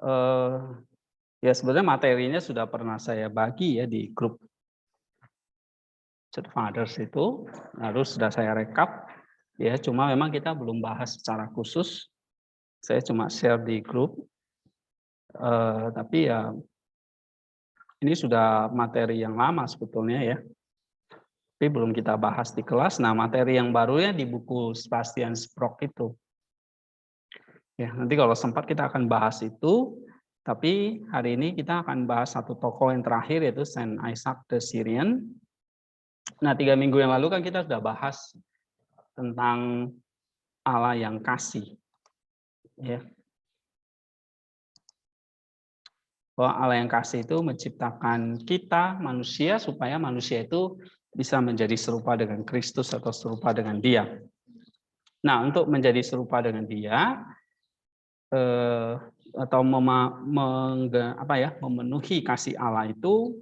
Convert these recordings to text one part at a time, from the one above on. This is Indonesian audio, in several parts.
Eh, ya sebenarnya materinya sudah pernah saya bagi ya di grup Church Fathers itu, harus sudah saya rekap. Ya, cuma memang kita belum bahas secara khusus. Saya cuma share di grup. Tapi ya ini sudah materi yang lama sebetulnya ya. Tapi belum kita bahas di kelas. Nah, materi yang barunya di buku Sebastian Sprok itu. Ya, nanti kalau sempat kita akan bahas itu. Tapi hari ini kita akan bahas satu tokoh yang terakhir yaitu Saint Isaac the Syrian. Nah, 3 minggu yang lalu kan kita sudah bahas tentang Allah yang kasih. Ya. Bahwa Allah yang kasih itu menciptakan kita manusia supaya manusia itu bisa menjadi serupa dengan Kristus atau serupa dengan Dia. Nah, untuk menjadi serupa dengan Dia atau memenuhi kasih Allah itu,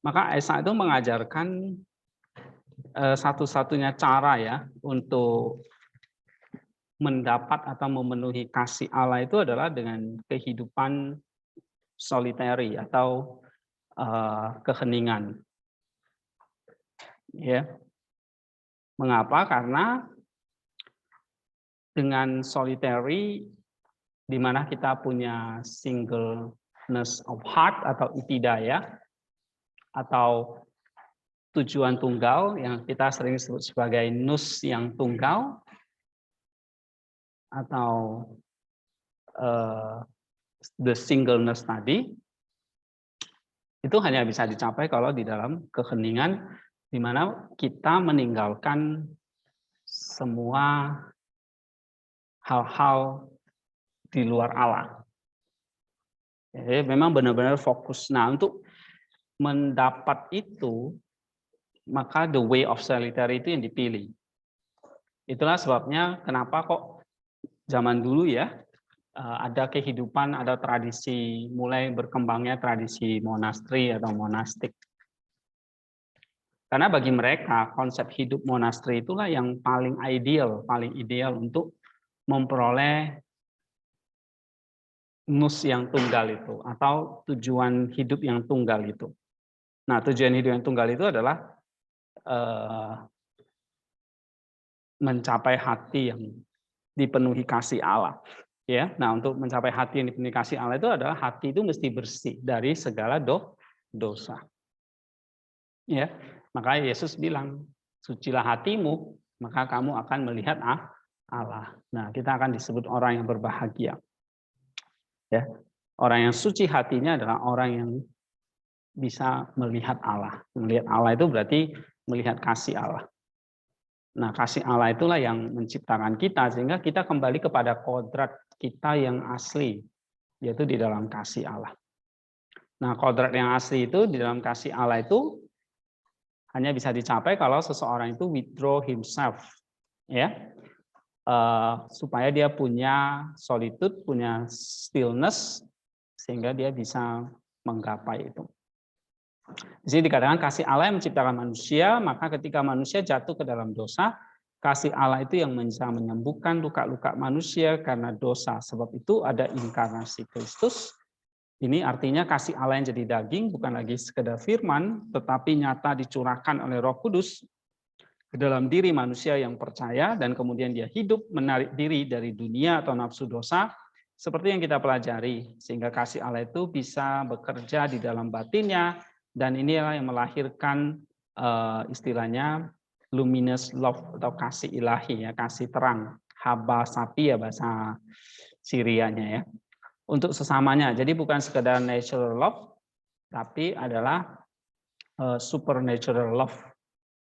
maka Esa itu mengajarkan satu-satunya cara ya untuk mendapat atau memenuhi kasih Allah itu adalah dengan kehidupan solitary atau keheningan. Ya. Mengapa? Karena dengan solitary di mana kita punya singleness of heart atau itidaya atau tujuan tunggal yang kita sering sebut sebagai nus yang tunggal atau the singleness tadi, itu hanya bisa dicapai kalau di dalam keheningan di mana kita meninggalkan semua hal-hal di luar Allah. Jadi memang benar-benar fokus. Nah, untuk mendapat itu, maka the way of solitary itu yang dipilih. Itulah sebabnya kenapa kok zaman dulu ya, ada kehidupan, ada tradisi, mulai berkembangnya tradisi monastri atau monastik. Karena bagi mereka, konsep hidup monastri itulah yang paling ideal untuk memperoleh nus yang tunggal itu, atau tujuan hidup yang tunggal itu. Nah, tujuan hidup yang tunggal itu adalah mencapai hati yang dipenuhi kasih Allah. Ya, nah untuk mencapai hati yang dipenuhi kasih Allah itu adalah hati itu mesti bersih dari segala dosa. Ya, maka Yesus bilang, sucilah hatimu, maka kamu akan melihat Allah. Nah, kita akan disebut orang yang berbahagia. Ya, orang yang suci hatinya adalah orang yang bisa melihat Allah. Melihat Allah itu berarti melihat kasih Allah. Nah, kasih Allah itulah yang menciptakan kita, sehingga kita kembali kepada kodrat kita yang asli, yaitu di dalam kasih Allah. Nah, kodrat yang asli itu di dalam kasih Allah itu hanya bisa dicapai kalau seseorang itu withdraw himself, ya, supaya dia punya solitude, punya stillness, sehingga dia bisa menggapai itu. Di sini dikatakan kasih Allah yang menciptakan manusia, maka ketika manusia jatuh ke dalam dosa, kasih Allah itu yang bisa menyembuhkan luka-luka manusia karena dosa. Sebab itu ada inkarnasi Kristus. Ini artinya kasih Allah yang jadi daging bukan lagi sekedar firman, tetapi nyata dicurahkan oleh Roh Kudus ke dalam diri manusia yang percaya, dan kemudian dia hidup menarik diri dari dunia atau nafsu dosa, seperti yang kita pelajari, sehingga kasih Allah itu bisa bekerja di dalam batinnya, dan inilah yang melahirkan istilahnya luminous love atau kasih ilahi, ya, kasih terang, haba sapi ya bahasa Syrianya ya, untuk sesamanya. Jadi bukan sekedar natural love, tapi adalah supernatural love.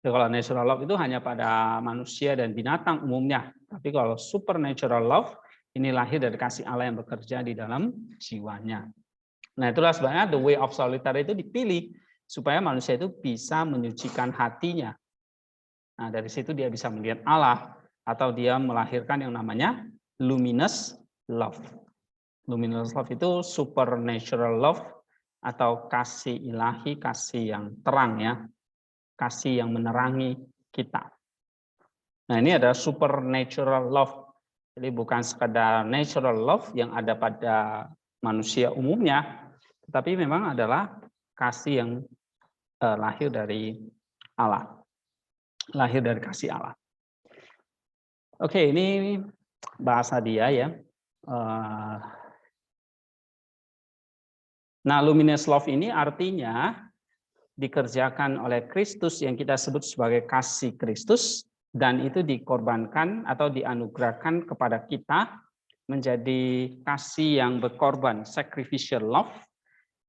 Jadi kalau natural love itu hanya pada manusia dan binatang umumnya, tapi kalau supernatural love ini lahir dari kasih Allah yang bekerja di dalam jiwanya. Nah, itulah sebenarnya the way of solitary itu dipilih supaya manusia itu bisa menyucikan hatinya. Nah, dari situ dia bisa melihat Allah, atau dia melahirkan yang namanya luminous love. Luminous love itu supernatural love atau kasih ilahi, kasih yang terang ya, kasih yang menerangi kita. Nah, ini ada supernatural love. Jadi bukan sekedar natural love yang ada pada manusia umumnya, tetapi memang adalah kasih yang lahir dari Allah. Lahir dari kasih Allah. Oke, ini bahasa dia ya. Nah, luminous love ini artinya dikerjakan oleh Kristus yang kita sebut sebagai kasih Kristus, dan itu dikorbankan atau dianugerahkan kepada kita menjadi kasih yang berkorban, sacrificial love,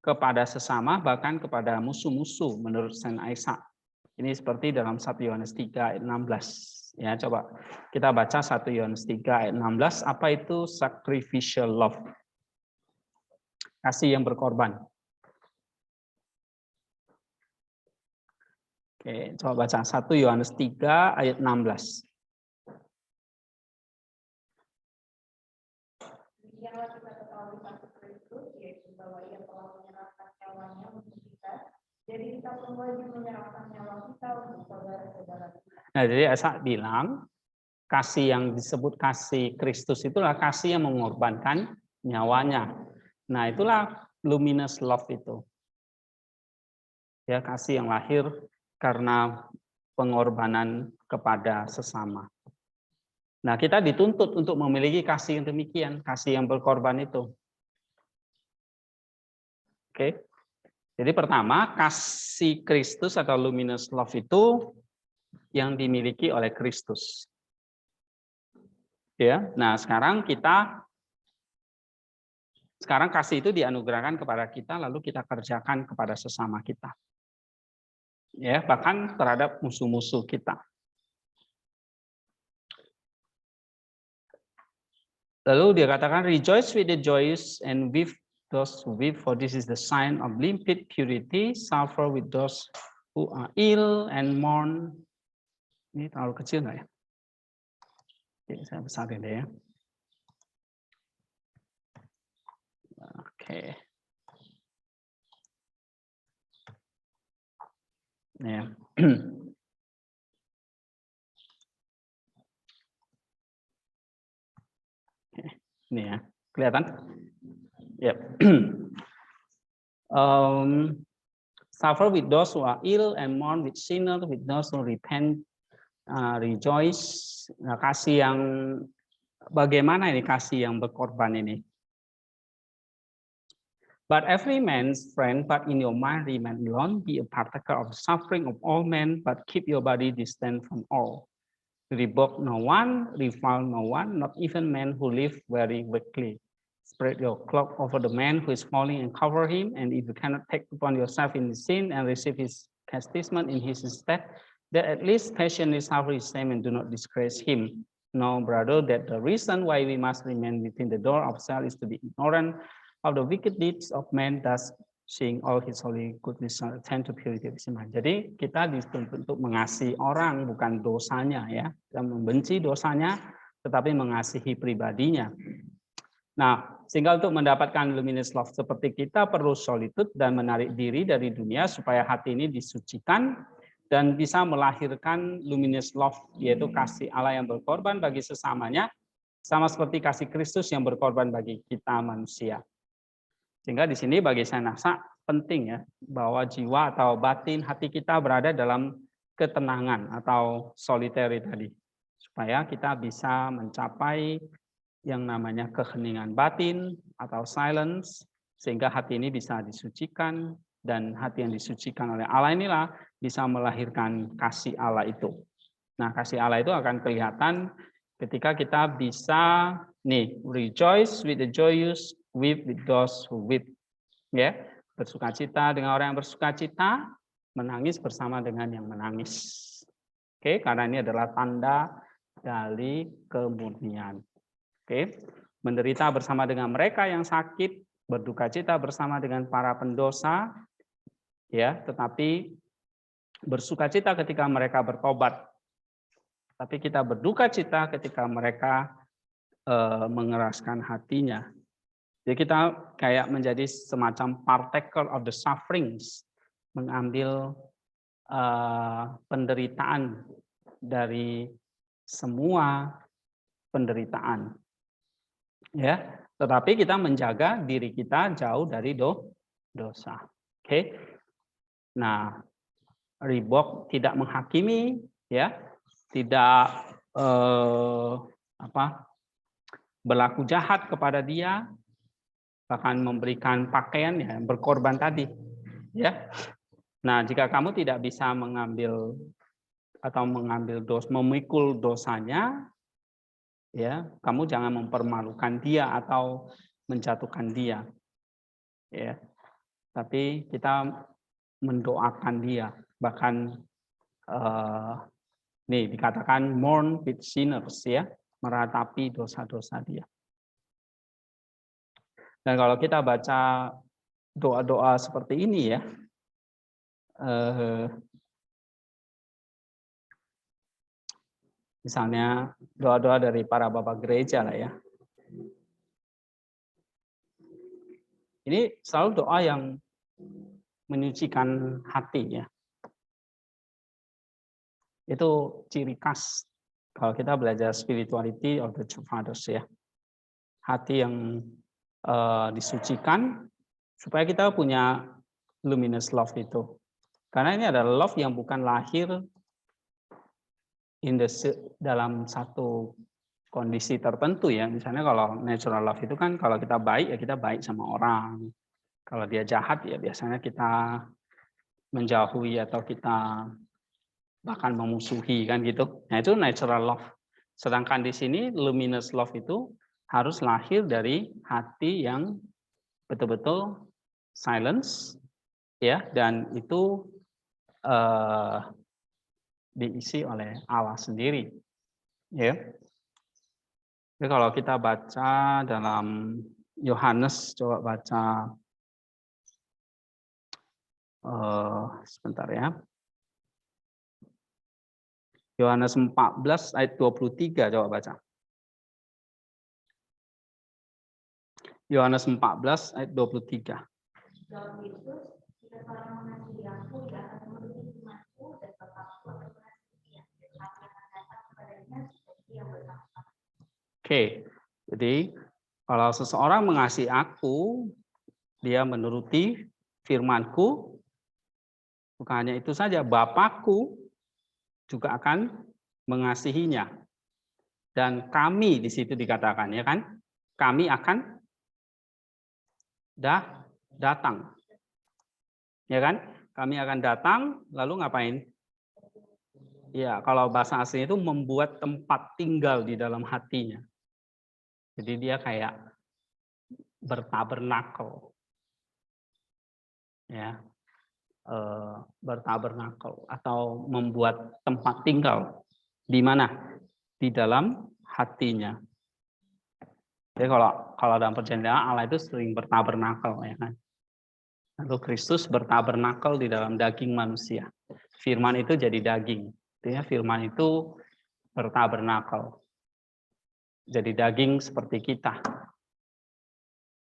kepada sesama, bahkan kepada musuh-musuh menurut Saint Isaac. Ini seperti dalam 1 Yohanes 3 ayat 16. Ya, coba kita baca 1 Yohanes 3 ayat 16, apa itu sacrificial love? Kasih yang berkorban. Oke, coba baca 1 Yohanes 3 ayat 16. Nah, jadi Esa bilang kasih yang disebut kasih Kristus itulah kasih yang mengorbankan nyawanya. Nah, itulah luminous love itu. Ya, kasih yang lahir karena pengorbanan kepada sesama. Nah, kita dituntut untuk memiliki kasih yang demikian, kasih yang berkorban itu. Oke. Jadi pertama, kasih Kristus atau luminous love itu yang dimiliki oleh Kristus. Ya. Nah, sekarang kasih itu dianugerahkan kepada kita, lalu kita kerjakan kepada sesama kita. Ya, bahkan terhadap musuh-musuh kita. Lalu dia katakan, rejoice with the joyous and with those who weep, for this is the sign of limpid purity, suffer with those who are ill and mourn. Ini terlalu kecil nggak ya? Jadi saya besarin deh ya. Oke. Ya. Ini ya, kelihatan? Yep. Suffer with those who are ill and mourn with sinners, with those who repent, rejoice. Nah, kasih yang bagaimana ini kasih yang berkorban ini? But every man's friend, but in your mind remain alone, be a partaker of the suffering of all men, but keep your body distant from all. Rebuke no one, revile no one, not even men who live very wickedly. Spread your cloak over the man who is falling and cover him, and if you cannot take upon yourself in his sin and receive his chastisement in his stead, that at least patiently suffer his shame and do not disgrace him. No, brother, that the reason why we must remain within the door of cell is to be ignorant of the wicked deeds of man, thus seeing all his holy goodness attend to purity of mind. Jadi kita dituntut untuk mengasihi orang, bukan dosanya ya. Kita membenci dosanya, tetapi mengasihi pribadinya. Nah, sehingga untuk mendapatkan luminous love seperti kita perlu solitude dan menarik diri dari dunia supaya hati ini disucikan dan bisa melahirkan luminous love, yaitu kasih Allah yang berkorban bagi sesamanya, sama seperti kasih Kristus yang berkorban bagi kita manusia. Sehingga di sini bagi saya nasa penting ya, bahwa jiwa atau batin hati kita berada dalam ketenangan atau solitary tadi. Supaya kita bisa mencapai yang namanya keheningan batin atau silence, sehingga hati ini bisa disucikan, dan hati yang disucikan oleh Allah inilah bisa melahirkan kasih Allah itu. Nah, kasih Allah itu akan kelihatan ketika kita bisa rejoice with the joyous, weep with those who weep. Ya, bersukacita dengan orang yang bersukacita, menangis bersama dengan yang menangis. Oke, karena ini adalah tanda dari kemurnian. Oke, menderita bersama dengan mereka yang sakit, berdukacita bersama dengan para pendosa, ya, tetapi bersukacita ketika mereka bertobat. Tapi kita berdukacita ketika mereka mengeraskan hatinya. Jadi kita kayak menjadi semacam partaker of the sufferings, mengambil penderitaan dari semua penderitaan. Ya, tetapi kita menjaga diri kita jauh dari dosa. Oke. Nah, Reebok tidak menghakimi, ya, tidak berlaku jahat kepada dia, bahkan memberikan pakaian, ya, berkorban tadi, ya. Nah, jika kamu tidak bisa mengambil memikul dosanya, ya, kamu jangan mempermalukan dia atau menjatuhkan dia, ya. Tapi kita mendoakan dia, bahkan nih dikatakan mourn with sinners, ya, meratapi dosa-dosa dia. Dan kalau kita baca doa-doa seperti ini, ya, misalnya doa-doa dari para bapak gereja lah, ya. Ini selalu doa yang menyucikan hati, ya. Itu ciri khas kalau kita belajar spirituality of the Church Fathers, ya. Hati yang disucikan supaya kita punya luminous love itu. Karena ini adalah love yang bukan lahir dalam satu kondisi tertentu, ya. Misalnya kalau natural love itu kan kalau kita baik, ya kita baik sama orang. Kalau dia jahat, ya biasanya kita menjauhi atau kita bahkan memusuhi, kan gitu. Nah, itu natural love. Sedangkan di sini luminous love itu harus lahir dari hati yang betul-betul silence, ya, dan itu diisi oleh Allah sendiri, ya. Jadi kalau kita baca dalam Yohanes, coba baca sebentar, ya. Yohanes 14 ayat 23, coba baca. Yohanes 14 ayat 23. Oke, jadi kalau seseorang mengasihi aku, dia menuruti firman-Ku, bukan hanya itu saja, Bapakku juga akan mengasihinya. Dan kami di situ dikatakan, ya kan? Kami akan datang. Ya kan? Kami akan datang, lalu ngapain? Ya, kalau bahasa aslinya itu membuat tempat tinggal di dalam hatinya. Jadi dia kayak bertabernakel. Ya. Bertabernakel atau membuat tempat tinggal di mana? Di dalam hatinya. Jadi kalau dalam perjanjian Allah itu sering bertabernakel, ya kan? Lalu Kristus bertabernakel di dalam daging manusia. Firman itu jadi daging. Ya, firman itu bertabernakel. Jadi daging seperti kita.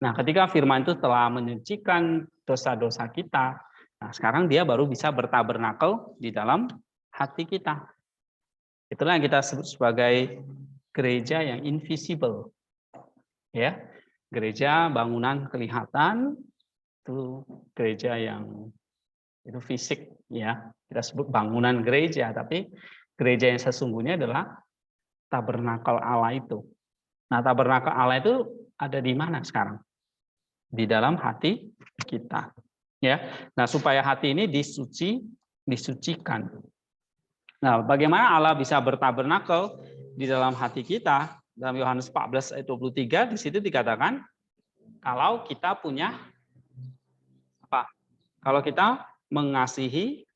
Nah, ketika firman itu telah menyucikan dosa-dosa kita, nah sekarang dia baru bisa bertabernakel di dalam hati kita. Itulah yang kita sebut sebagai gereja yang invisible. Ya, gereja bangunan kelihatan, itu gereja yang itu fisik, ya. Kita sebut bangunan gereja, tapi gereja yang sesungguhnya adalah tabernakel Allah itu. Nah, tabernakel Allah itu ada di mana sekarang? Di dalam hati kita, ya. Nah, supaya hati ini disucikan. Nah, bagaimana Allah bisa bertabernakel di dalam hati kita? Dalam Yohanes 14 ayat 23 di situ dikatakan kalau kita punya apa? Kalau kita mengasihi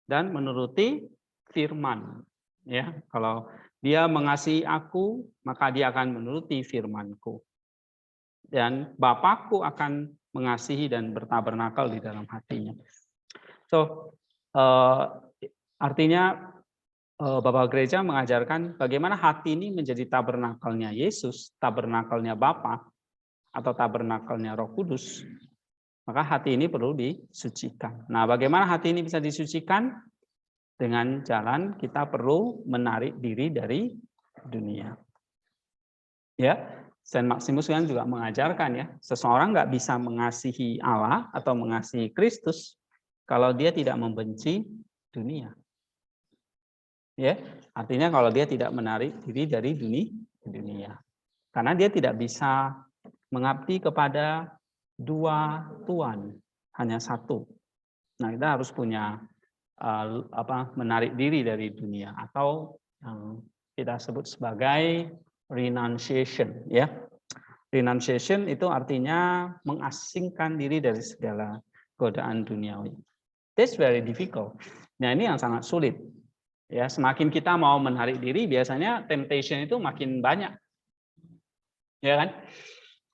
dan menuruti firman, ya. Kalau dia mengasihi aku, maka dia akan menuruti firman-Ku. Dan Bapakku akan mengasihi dan bertabernakel di dalam hatinya. So, artinya Bapak Gereja mengajarkan bagaimana hati ini menjadi tabernakelnya Yesus, tabernakelnya Bapa, atau tabernakelnya Roh Kudus. Maka hati ini perlu disucikan. Nah, bagaimana hati ini bisa disucikan? Dengan jalan kita perlu menarik diri dari dunia. Ya, Saint Maximus kan juga mengajarkan ya, seseorang nggak bisa mengasihi Allah atau mengasihi Kristus kalau dia tidak membenci dunia. Ya, artinya kalau dia tidak menarik diri dari dunia. Karena dia tidak bisa mengabdi kepada dua tuan, hanya satu. Nah, kita harus punya menarik diri dari dunia atau yang kita sebut sebagai renunciation, ya. Renunciation itu artinya mengasingkan diri dari segala godaan duniawi. That's very difficult. Nah, ini yang sangat sulit. Ya, semakin kita mau menarik diri, biasanya temptation itu makin banyak. Ya kan?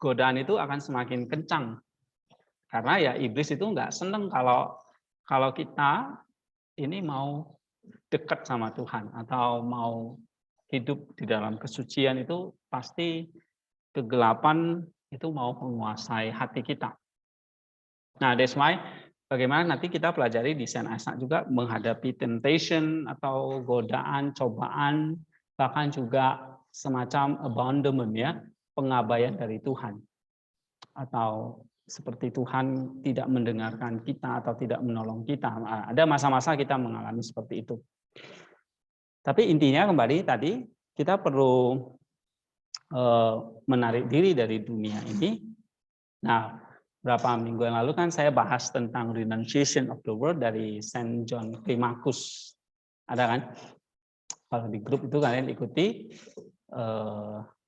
Godaan itu akan semakin kencang. Karena ya iblis itu nggak seneng kalau kita ini mau dekat sama Tuhan atau mau hidup di dalam kesucian, itu pasti kegelapan itu mau menguasai hati kita. Nah, that's why bagaimana nanti kita pelajari di Saint Isaac juga menghadapi temptation atau godaan, cobaan, bahkan juga semacam abandonment, ya, pengabaian dari Tuhan. Atau seperti Tuhan tidak mendengarkan kita atau tidak menolong kita. Ada masa-masa kita mengalami seperti itu. Tapi intinya kembali tadi kita perlu menarik diri dari dunia ini. Nah, berapa minggu yang lalu kan saya bahas tentang renunciation of the world dari Saint John Climacus. Ada kan? Kalau di grup itu kalian ikuti,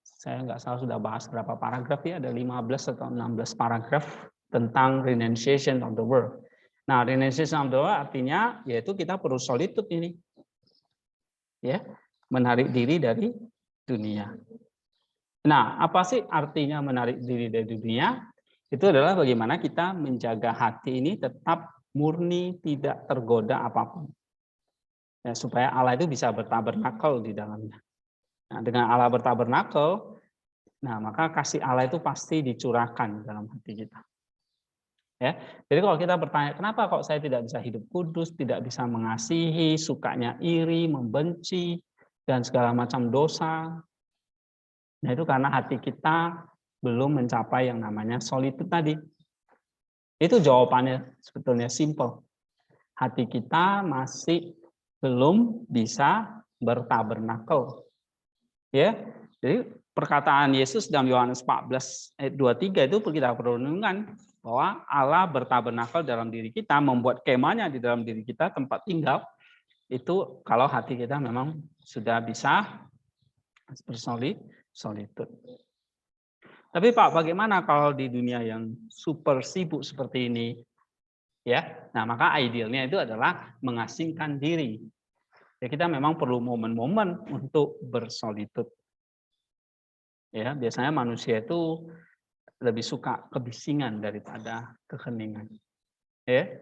saya nggak salah sudah bahas berapa paragraf ya, ada 15 atau 16 paragraf tentang renunciation of the world. Nah, renunciation of the world artinya yaitu kita perlu solitude ini. Ya, menarik diri dari dunia. Nah, apa sih artinya menarik diri dari dunia? Itu adalah bagaimana kita menjaga hati ini tetap murni, tidak tergoda apapun. Ya, supaya Allah itu bisa bertabernakel di dalamnya. Nah, dengan Allah bertabernakel, nah maka kasih Allah itu pasti dicurahkan dalam hati kita. Ya, jadi kalau kita bertanya, kenapa kok saya tidak bisa hidup kudus, tidak bisa mengasihi, sukanya iri, membenci, dan segala macam dosa. Nah, itu karena hati kita belum mencapai yang namanya solitude tadi. Itu jawabannya sebetulnya simple. Hati kita masih belum bisa bertabernakel. Ya. Jadi perkataan Yesus dalam Yohanes 14 ayat 23 itu kita perlu renungkan bahwa Allah bertabernakel dalam diri kita, membuat kemahnya di dalam diri kita, tempat tinggal. Itu kalau hati kita memang sudah bisa solitude. Tapi Pak, bagaimana kalau di dunia yang super sibuk seperti ini? Ya, nah maka idealnya itu adalah mengasingkan diri. Ya, kita memang perlu momen-momen untuk bersolitude. Ya, biasanya manusia itu lebih suka kebisingan daripada keheningan. Ya,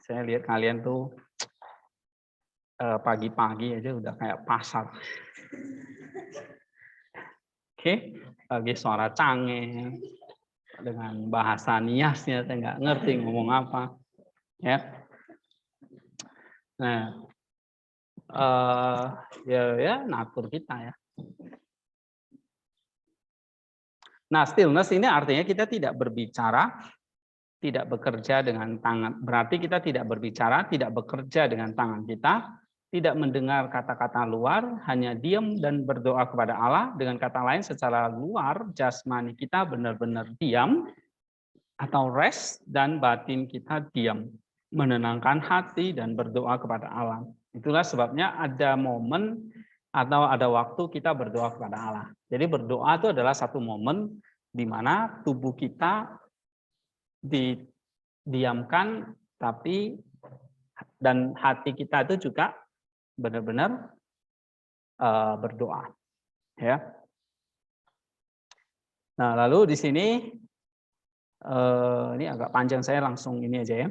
saya lihat kalian tuh pagi-pagi aja udah kayak pasar. Oke, lagi suara cange dengan bahasa niasnya saya nggak ngerti ngomong apa, ya. Nah, ya natur kita ya. Nah, stillness ini artinya kita tidak berbicara, tidak bekerja dengan tangan. Berarti kita tidak berbicara, tidak bekerja dengan tangan kita, tidak mendengar kata-kata luar, hanya diam dan berdoa kepada Allah. Dengan kata lain, secara luar jasmani kita benar-benar diam atau rest, dan batin kita diam, menenangkan hati dan berdoa kepada Allah. Itulah sebabnya ada momen atau ada waktu kita berdoa kepada Allah. Jadi berdoa itu adalah satu momen di mana tubuh kita didiamkan, tapi dan hati kita itu juga benar-benar berdoa, ya. Nah, lalu di sini ini agak panjang, saya langsung ini aja ya.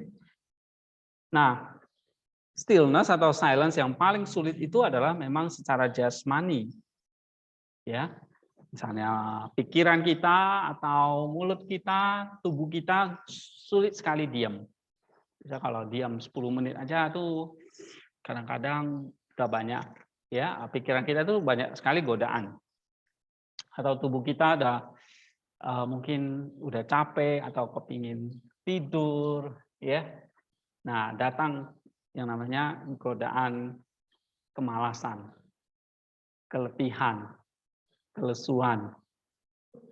Nah, stillness atau silence yang paling sulit itu adalah memang secara jasmani, ya. Misalnya pikiran kita atau mulut kita, tubuh kita sulit sekali diam. Bisa kalau diam 10 menit aja tuh kadang-kadang udah banyak, ya, pikiran kita tuh banyak sekali godaan. Atau tubuh kita mungkin udah capek atau kepingin tidur, ya. Nah, datang yang namanya godaan kemalasan, keletihan, kelesuan,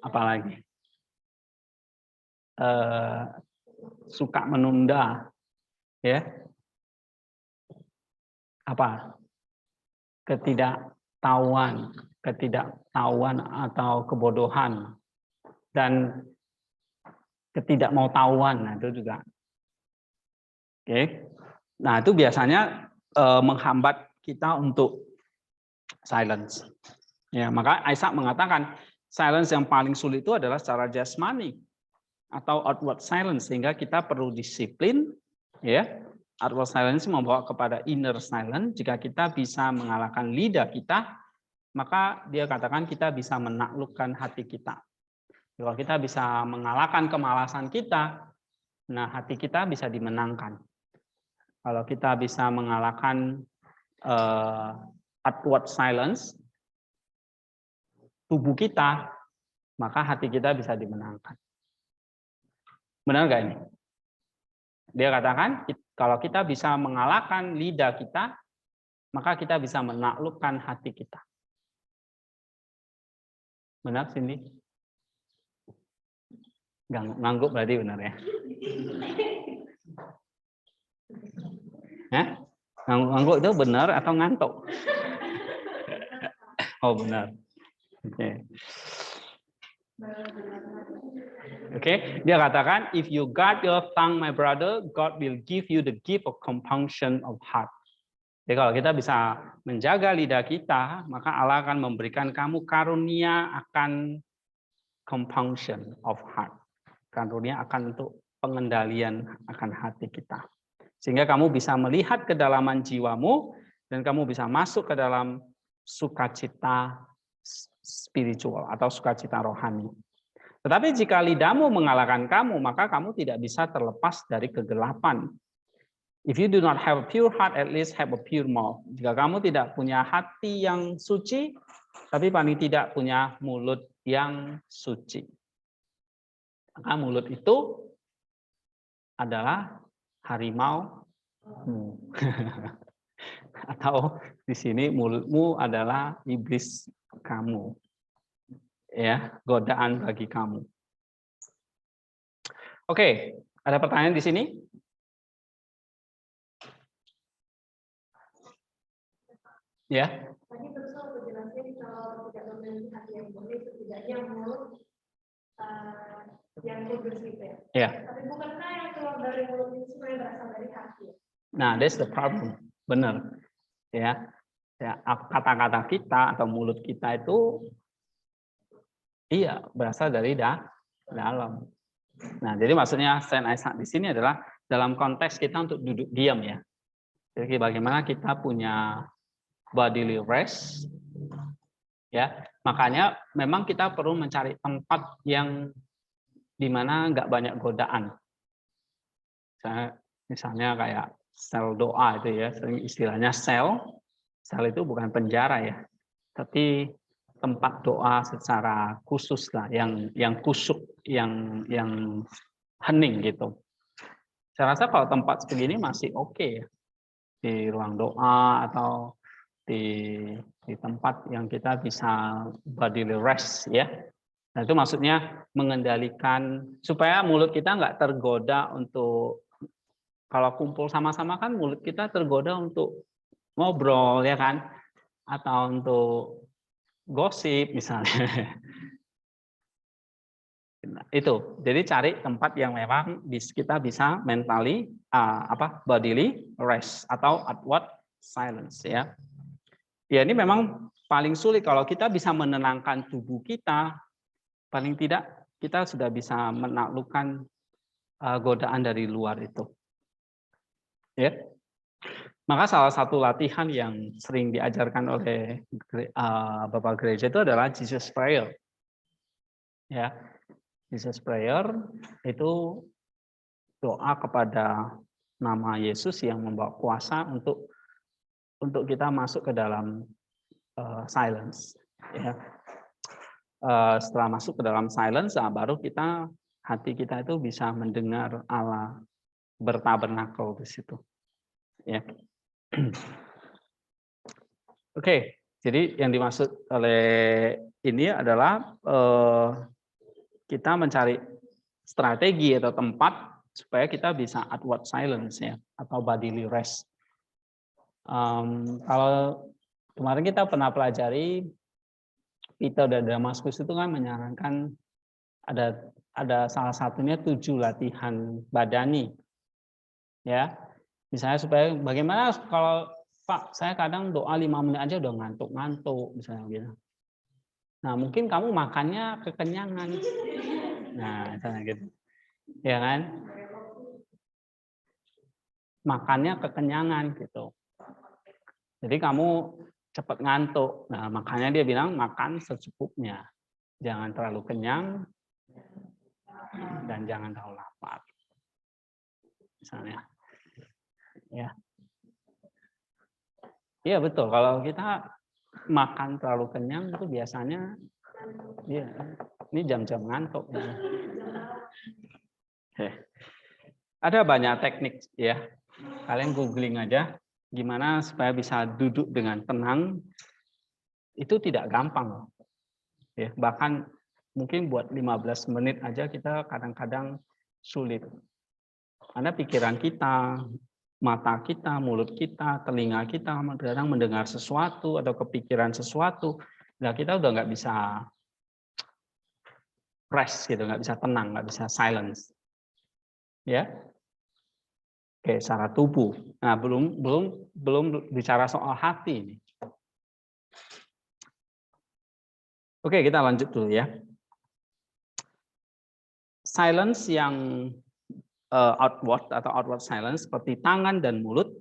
apalagi suka menunda, ya, apa, ketidaktahuan atau kebodohan dan ketidakmautawan. Nah, itu juga, oke. Nah, itu biasanya menghambat kita untuk silence. Ya, maka Isaac mengatakan silence yang paling sulit itu adalah secara jasmani atau outward silence, sehingga kita perlu disiplin, ya. Outward silence membawa kepada inner silence. Jika kita bisa mengalahkan lidah kita, maka dia katakan kita bisa menaklukkan hati kita. Kalau kita bisa mengalahkan kemalasan kita, nah hati kita bisa dimenangkan. Kalau kita bisa mengalahkan outward silence, tubuh kita, maka hati kita bisa dimenangkan. Benar nggak ini? Dia katakan, kalau kita bisa mengalahkan lidah kita, maka kita bisa menaklukkan hati kita. Benar, Cindy? Ngangguk berarti benar ya? Ngangguk itu benar atau ngantuk? Oh, benar. Oke. Oke, dia katakan, if you guard your tongue, my brother, God will give you the gift of compunction of heart. Jadi kalau kita bisa menjaga lidah kita, maka Allah akan memberikan kamu karunia akan compunction of heart. Karunia akan untuk pengendalian akan hati kita. Sehingga kamu bisa melihat kedalaman jiwamu dan kamu bisa masuk ke dalam sukacita spiritual atau sukacita rohani. Tetapi jika lidahmu mengalahkan kamu, maka kamu tidak bisa terlepas dari kegelapan. If you do not have a pure heart, at least have a pure mouth. Jika kamu tidak punya hati yang suci, tapi paling tidak punya mulut yang suci. Maka mulut itu adalah harimau. Atau di sini mulutmu adalah iblis kamu. Ya, godaan bagi kamu. Oke, ada pertanyaan di sini? Ya. Tadi berusaha untuk jelasin kalau tidak memiliki hati yang bersih, setidaknya mulut yang kudus gitu ya. Ya. Tapi bukankah yang keluar dari mulut itu semua yang berasal dari hati? Nah, that's the problem. Benar. Ya. Ya, kata-kata kita atau mulut kita itu iya berasal dari dalam. Nah, jadi maksudnya Saint Isaac di sini adalah dalam konteks kita untuk duduk diam ya. Jadi bagaimana kita punya bodily rest, ya. Makanya memang kita perlu mencari tempat yang di mana nggak banyak godaan. Misalnya kayak sel doa itu ya, istilahnya sel itu bukan penjara ya, tapi tempat doa secara khusus lah, yang kusuk, yang hening gitu. Saya rasa kalau tempat begini masih oke ya, di ruang doa atau di tempat yang kita bisa bodily rest ya. Nah, itu maksudnya mengendalikan supaya mulut kita nggak tergoda untuk, kalau kumpul sama-sama kan mulut kita tergoda untuk ngobrol ya kan, atau untuk gosip misalnya. Itu, jadi cari tempat yang memang kita bisa mentally bodily rest atau outward silence ya. Ya ini memang paling sulit kalau kita bisa menenangkan tubuh kita, paling tidak kita sudah bisa menaklukkan godaan dari luar itu. Ya. Maka salah satu latihan yang sering diajarkan oleh Bapak Gereja itu adalah Jesus Prayer. Ya. Jesus Prayer itu doa kepada nama Yesus yang membawa kuasa untuk kita masuk ke dalam silence. Ya. setelah masuk ke dalam silence, baru hati kita itu bisa mendengar Allah bertabernakel di situ. Ya. Oke, jadi yang dimaksud oleh ini adalah kita mencari strategi atau tempat supaya kita bisa outward silence ya, atau bodily rest. Kalau kemarin kita pernah pelajari, Peter dan Damaskus itu kan menyarankan ada salah satunya 7 latihan badani, ya. Misalnya supaya bagaimana kalau Pak, saya kadang doa 5 menit aja udah ngantuk-ngantuk misalnya gitu. Nah, mungkin kamu makannya kekenyangan. Nah, misalnya gitu. Ya kan? Makannya kekenyangan gitu. Jadi kamu cepat ngantuk. Nah, makanya dia bilang makan secukupnya. Jangan terlalu kenyang dan jangan terlalu lapar. Misalnya. Ya. Iya betul. Kalau kita makan terlalu kenyang itu biasanya ya, ini jam-jam ngantuk. Ya. Ada banyak teknik ya. Kalian googling aja gimana supaya bisa duduk dengan tenang. Itu tidak gampang. Ya, bahkan mungkin buat 15 menit aja kita kadang-kadang sulit. Karena pikiran kita, mata kita, mulut kita, telinga kita kadang mendengar sesuatu atau kepikiran sesuatu, nah kita udah nggak bisa rest gitu, nggak bisa tenang, nggak bisa silence, ya. Oke, secara tubuh. Nah, belum bicara soal hati ini. Oke, kita lanjut dulu ya. Silence yang outward atau outward silence seperti tangan dan mulut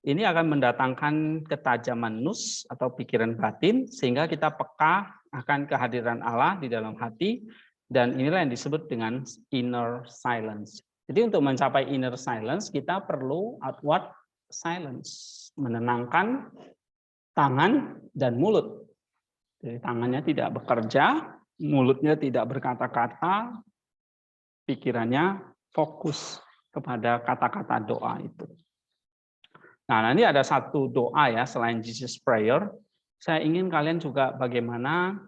ini akan mendatangkan ketajaman nus atau pikiran batin sehingga kita peka akan kehadiran Allah di dalam hati, dan inilah yang disebut dengan inner silence. Jadi untuk mencapai inner silence kita perlu outward silence, menenangkan tangan dan mulut. Jadi tangannya tidak bekerja, mulutnya tidak berkata-kata, pikirannya fokus kepada kata-kata doa itu. Nah, ini ada satu doa ya selain Jesus Prayer. Saya ingin kalian juga bagaimana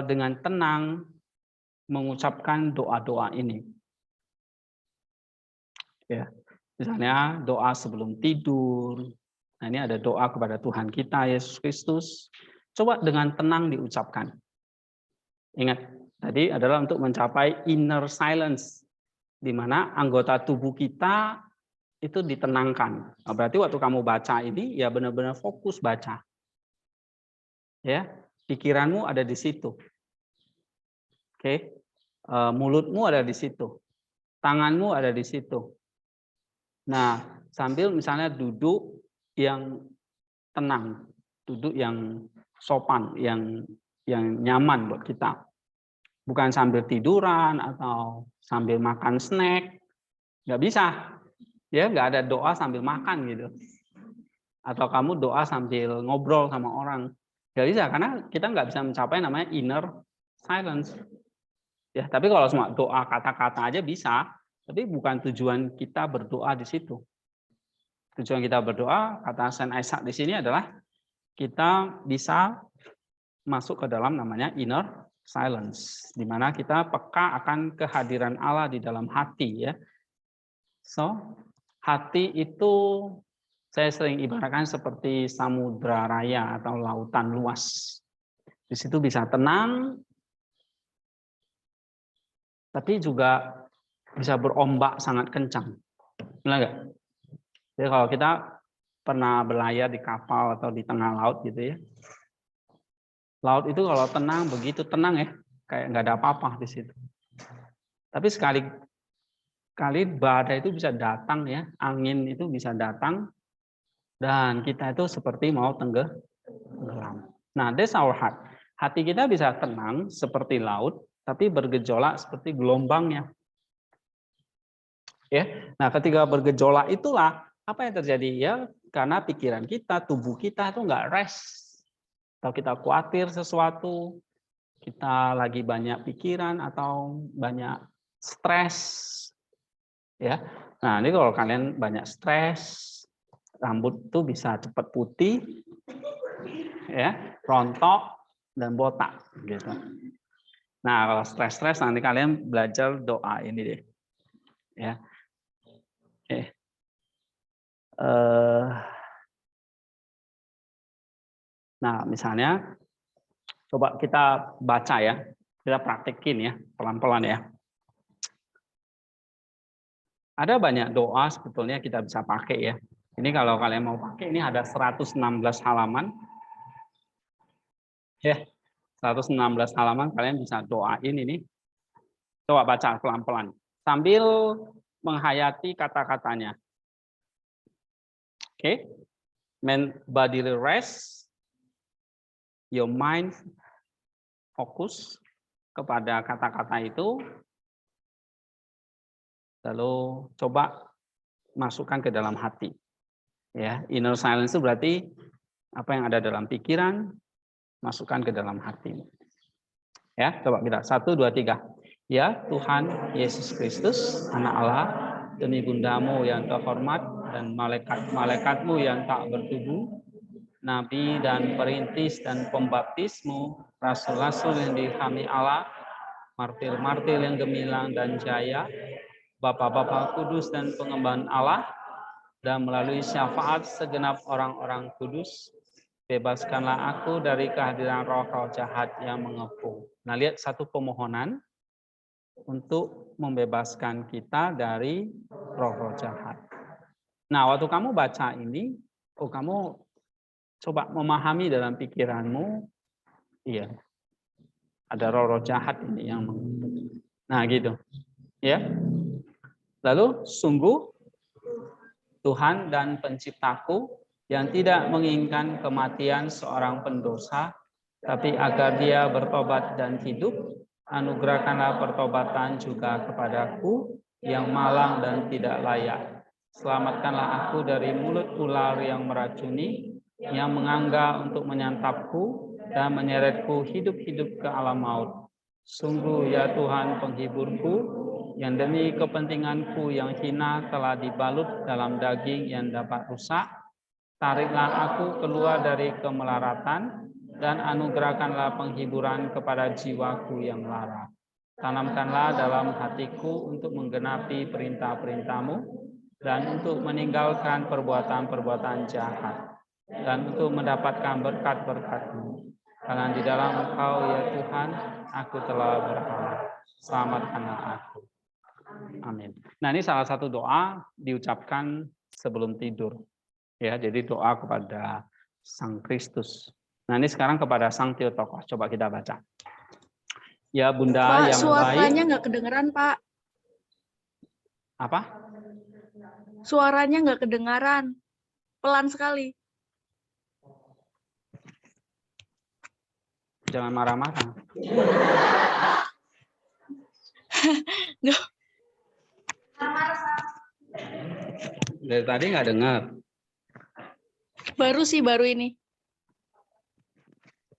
dengan tenang mengucapkan doa-doa ini. Ya, misalnya doa sebelum tidur. Nah, ini ada doa kepada Tuhan kita Yesus Kristus. Coba dengan tenang diucapkan. Ingat, tadi adalah untuk mencapai inner silence, di mana anggota tubuh kita itu ditenangkan. Nah, berarti waktu kamu baca ini ya benar-benar fokus baca. Ya, pikiranmu ada di situ. Oke. Mulutmu ada di situ. Tanganmu ada di situ. Nah, sambil misalnya duduk yang tenang, duduk yang sopan, yang nyaman buat kita. Bukan sambil tiduran atau sambil makan snack. Nggak bisa. Ya, nggak ada doa sambil makan gitu. Atau kamu doa sambil ngobrol sama orang. Nggak bisa, karena kita nggak bisa mencapai namanya inner silence. Ya, tapi kalau semua doa kata-kata aja bisa, tapi bukan tujuan kita berdoa di situ. Tujuan kita berdoa, kata Saint Isaac di sini adalah kita bisa masuk ke dalam namanya inner silence, di mana kita peka akan kehadiran Allah di dalam hati ya. So, hati itu saya sering ibaratkan seperti samudra raya atau lautan luas. Di situ bisa tenang, tapi juga bisa berombak sangat kencang. Benar nggak? Jadi kalau kita pernah berlayar di kapal atau di tengah laut gitu ya, laut itu kalau tenang, begitu tenang ya, kayak nggak ada apa-apa di situ. Tapi sekali badai itu bisa datang ya, angin itu bisa datang, dan kita itu seperti mau tenggelam. Nah, that's our heart. Hati kita bisa tenang seperti laut, tapi bergejolak seperti gelombangnya. Ya, nah ketika bergejolak itulah apa yang terjadi ya, karena pikiran kita, tubuh kita itu nggak rest. atau kita khawatir sesuatu, kita lagi banyak pikiran atau banyak stres, ya. Nah, ini kalau kalian banyak stres, rambut tuh bisa cepat putih, ya, rontok dan botak, gitu. Nah, kalau stres nanti kalian belajar doa ini deh, ya. Oke. Nah, misalnya, coba kita baca ya, kita praktekin ya, pelan-pelan ya. Ada banyak doa sebetulnya kita bisa pakai ya. Ini kalau kalian mau pakai, ini ada 116 halaman. Ya, 116 halaman kalian bisa doain ini. Coba baca pelan-pelan. Sambil menghayati kata-katanya. Oke. Bodily rest. Your mind fokus kepada kata-kata itu. Lalu coba masukkan ke dalam hati. Ya, inner silence itu berarti apa yang ada dalam pikiran, masukkan ke dalam hati. Ya, coba kita 1, 2, 3. Ya Tuhan Yesus Kristus, Anak Allah, demi bundamu yang terhormat dan malaikat-malaikatmu yang tak bertubuh, nabi dan perintis dan pembaptismu, rasul-rasul yang diilhami Allah, martir-martir yang gemilang dan jaya, bapak-bapak kudus dan pengemban Allah, dan melalui syafaat segenap orang-orang kudus, bebaskanlah aku dari kehadiran roh-roh jahat yang mengepung. Nah, lihat satu pemohonan untuk membebaskan kita dari roh-roh jahat. Nah, waktu kamu baca ini, kamu coba memahami dalam pikiranmu, iya, ada roh-roh jahat ini yang mengepung. Nah, gitu. Ya. Lalu, sungguh Tuhan dan penciptaku yang tidak menginginkan kematian seorang pendosa, tapi agar dia bertobat dan hidup, anugerahkanlah pertobatan juga kepadaku yang malang dan tidak layak. Selamatkanlah aku dari mulut ular yang meracuni, yang mengangga untuk menyantapku dan menyeretku hidup-hidup ke alam maut. Sungguh ya Tuhan penghiburku, yang demi kepentinganku yang hina telah dibalut dalam daging yang dapat rusak, tariklah aku keluar dari kemelaratan dan anugerahkanlah penghiburan kepada jiwaku yang lara. Tanamkanlah dalam hatiku untuk menggenapi perintah-perintah-Mu dan untuk meninggalkan perbuatan-perbuatan jahat dan untuk mendapatkan berkat-berkat-Mu. Karena di dalam Engkau ya Tuhan, aku telah berharap. Selamatkanlah aku. Amin. Nah, ini salah satu doa diucapkan sebelum tidur. Ya, jadi doa kepada Sang Kristus. Nah, ini sekarang kepada Sang Theotokos. Coba kita baca. Ya Bunda Pak, yang suaranya baik. nggak kedengeran, Pak. Apa? Suaranya nggak kedengaran. Pelan sekali. Jangan marah-marah. Dari tadi nggak dengar. Baru sih, baru ini.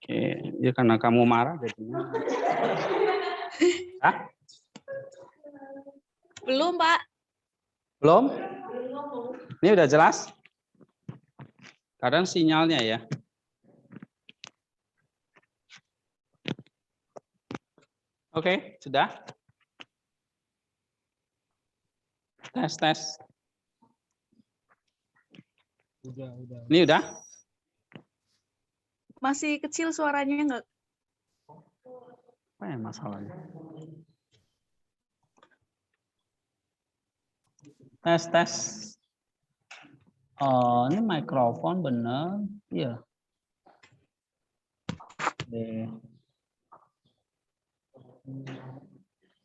Oke, ya karena kamu marah jadinya. Hah? Belum, Pak. Belum? Ini udah jelas? Kadang sinyalnya ya. Oke, sudah? Tes. Udah. Ini udah? Masih kecil suaranya nggak. Apa ya masalahnya? Tes. Oh, ini mikrofon bener? Iya. Oke.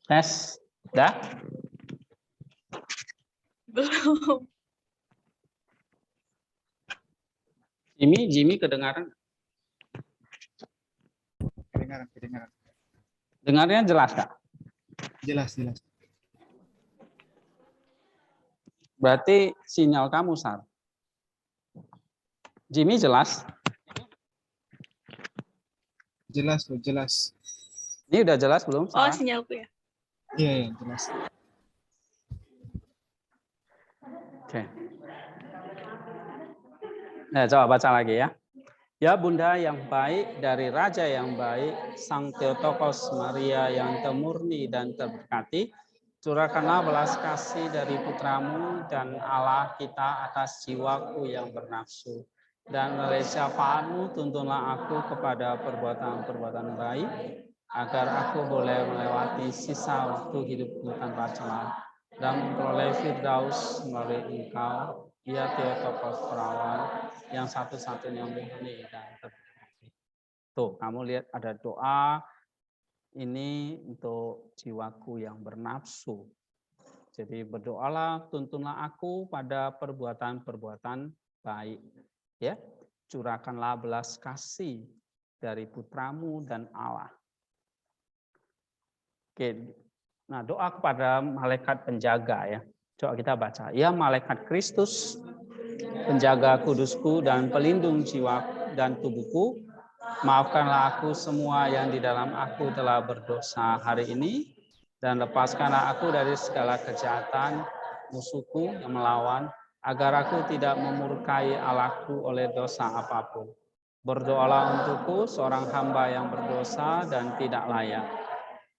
Tes, udah? Belum. Jimmy kedengaran? Kedengaran. Dengarnya jelas Kak? Jelas. Berarti sinyal kamu, Sar. Jimmy jelas? Jelas loh, jelas. Ini udah jelas belum? Oh, Sarah? sinyalku ya. Iya, iya, jelas. Oke. Nah, coba baca lagi ya. Ya Bunda yang baik dari Raja yang baik, Sang Theotokos Maria yang temurni dan terberkati, curahkanlah belas kasih dari putramu dan Allah kita atas jiwaku yang bernafsu. Dan oleh syafaatmu tuntunlah aku kepada perbuatan-perbuatan baik, agar aku boleh melewati sisa waktu hidupku tanpa celah dan memperoleh Firdaus melalui Engkau, ya Theotokos perawan yang satu-satunya murni dan terberkati. Tuh, kamu lihat ada doa ini untuk jiwaku yang bernafsu. Jadi berdoalah, tuntunlah aku pada perbuatan-perbuatan baik. Ya, curahkanlah belas kasih dari putramu dan Allah. Oke, nah doa kepada malaikat penjaga ya. Coba kita baca. Ya malaikat Kristus, penjaga kudusku dan pelindung jiwa dan tubuhku, maafkanlah aku semua yang di dalam aku telah berdosa hari ini, dan lepaskanlah aku dari segala kejahatan musuhku yang melawan, agar aku tidak memurkai Allahku oleh dosa apapun. Berdoalah untukku, seorang hamba yang berdosa dan tidak layak,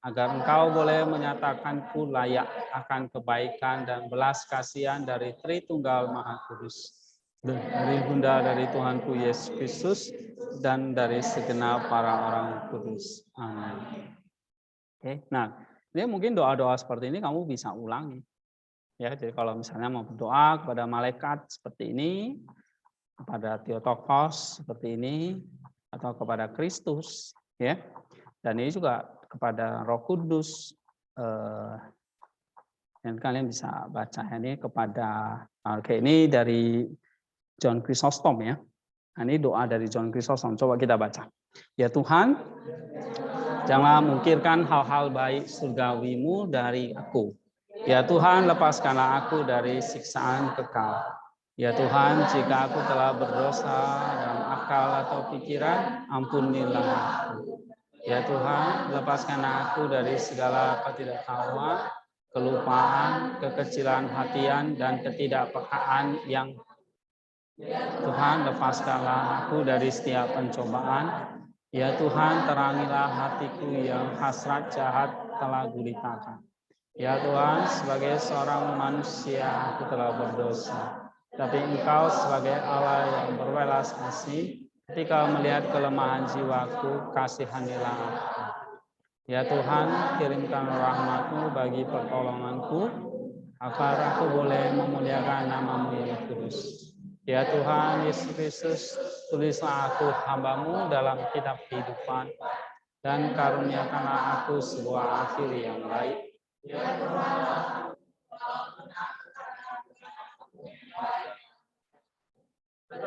agar engkau boleh menyatakanku layak akan kebaikan dan belas kasihan dari Tritunggal Maha Kudus, dari Bunda dari Tuhanku Yesus Kristus, dan dari segenap para orang kudus. Amin. Oke, nah ini mungkin doa-doa seperti ini kamu bisa ulangi. Ya, jadi kalau misalnya mau berdoa kepada malaikat seperti ini, kepada Theotokos seperti ini, atau kepada Kristus, ya. Dan ini juga kepada Roh Kudus, dan kalian bisa baca ini kepada, oke, ini dari John Chrysostom ya. Nah, ini doa dari John Chrysostom. Coba kita baca. Ya Tuhan, janganlah mungkirkan hal-hal baik surgawimu dari aku. Ya Tuhan, lepaskanlah aku dari siksaan kekal. Ya Tuhan, jika aku telah berdosa dalam akal atau pikiran, ampunilah aku. Ya Tuhan, lepaskanlah aku dari segala ketidaktahuan, kelupaan, kekecilan hatian, dan ketidakpekaan yang Tuhan, lepaskanlah aku dari setiap pencobaan. Ya Tuhan, terangilah hatiku yang hasrat jahat telah gulitakan. Ya Tuhan, sebagai seorang manusia aku telah berdosa. Tapi Engkau sebagai Allah yang berwelas kasih, ketika melihat kelemahan jiwaku, kasihanilah aku. Ya Tuhan, kirimkan rahmat-Mu bagi pertolonganku, agar aku boleh memuliakan nama-Mu yang kudus. Ya Tuhan Yesus Kristus, tulislah aku hamba-Mu dalam kitab kehidupan, dan karuniakanlah aku sebuah akhir yang baik. Ya Tuhan,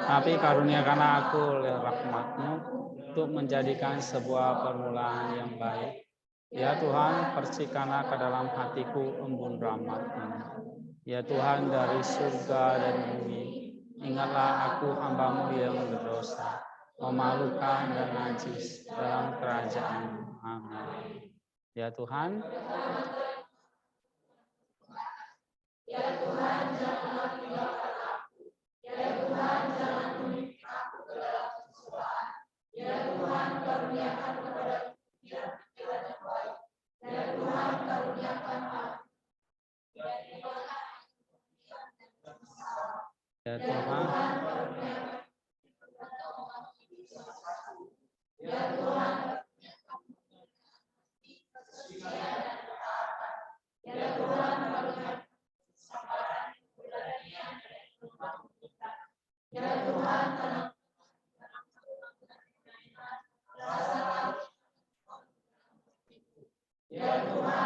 tapi karuniakanlah aku oleh rahmat-Mu untuk menjadikan sebuah permulaan yang baik. Ya Tuhan, percikanlah ke dalam hatiku embun rahmat-Mu. Ya Tuhan, dari surga dan bumi, ingatlah aku hamba-Mu yang berdosa, memalukan dan najis dalam kerajaan-Mu. Amin. Ya Tuhan, ya Tuhan, janganlah tinggalkan aku. Ya Tuhan, jangan menimpa aku ke dalam kecewaan. Ya Tuhan, karuniakan kepada pikiran yang baik. Ya Tuhan, karuniakan aku. Ya Tuhan, ya Tuhan, ya Tuhan, ya Tuhan, ya Tuhan,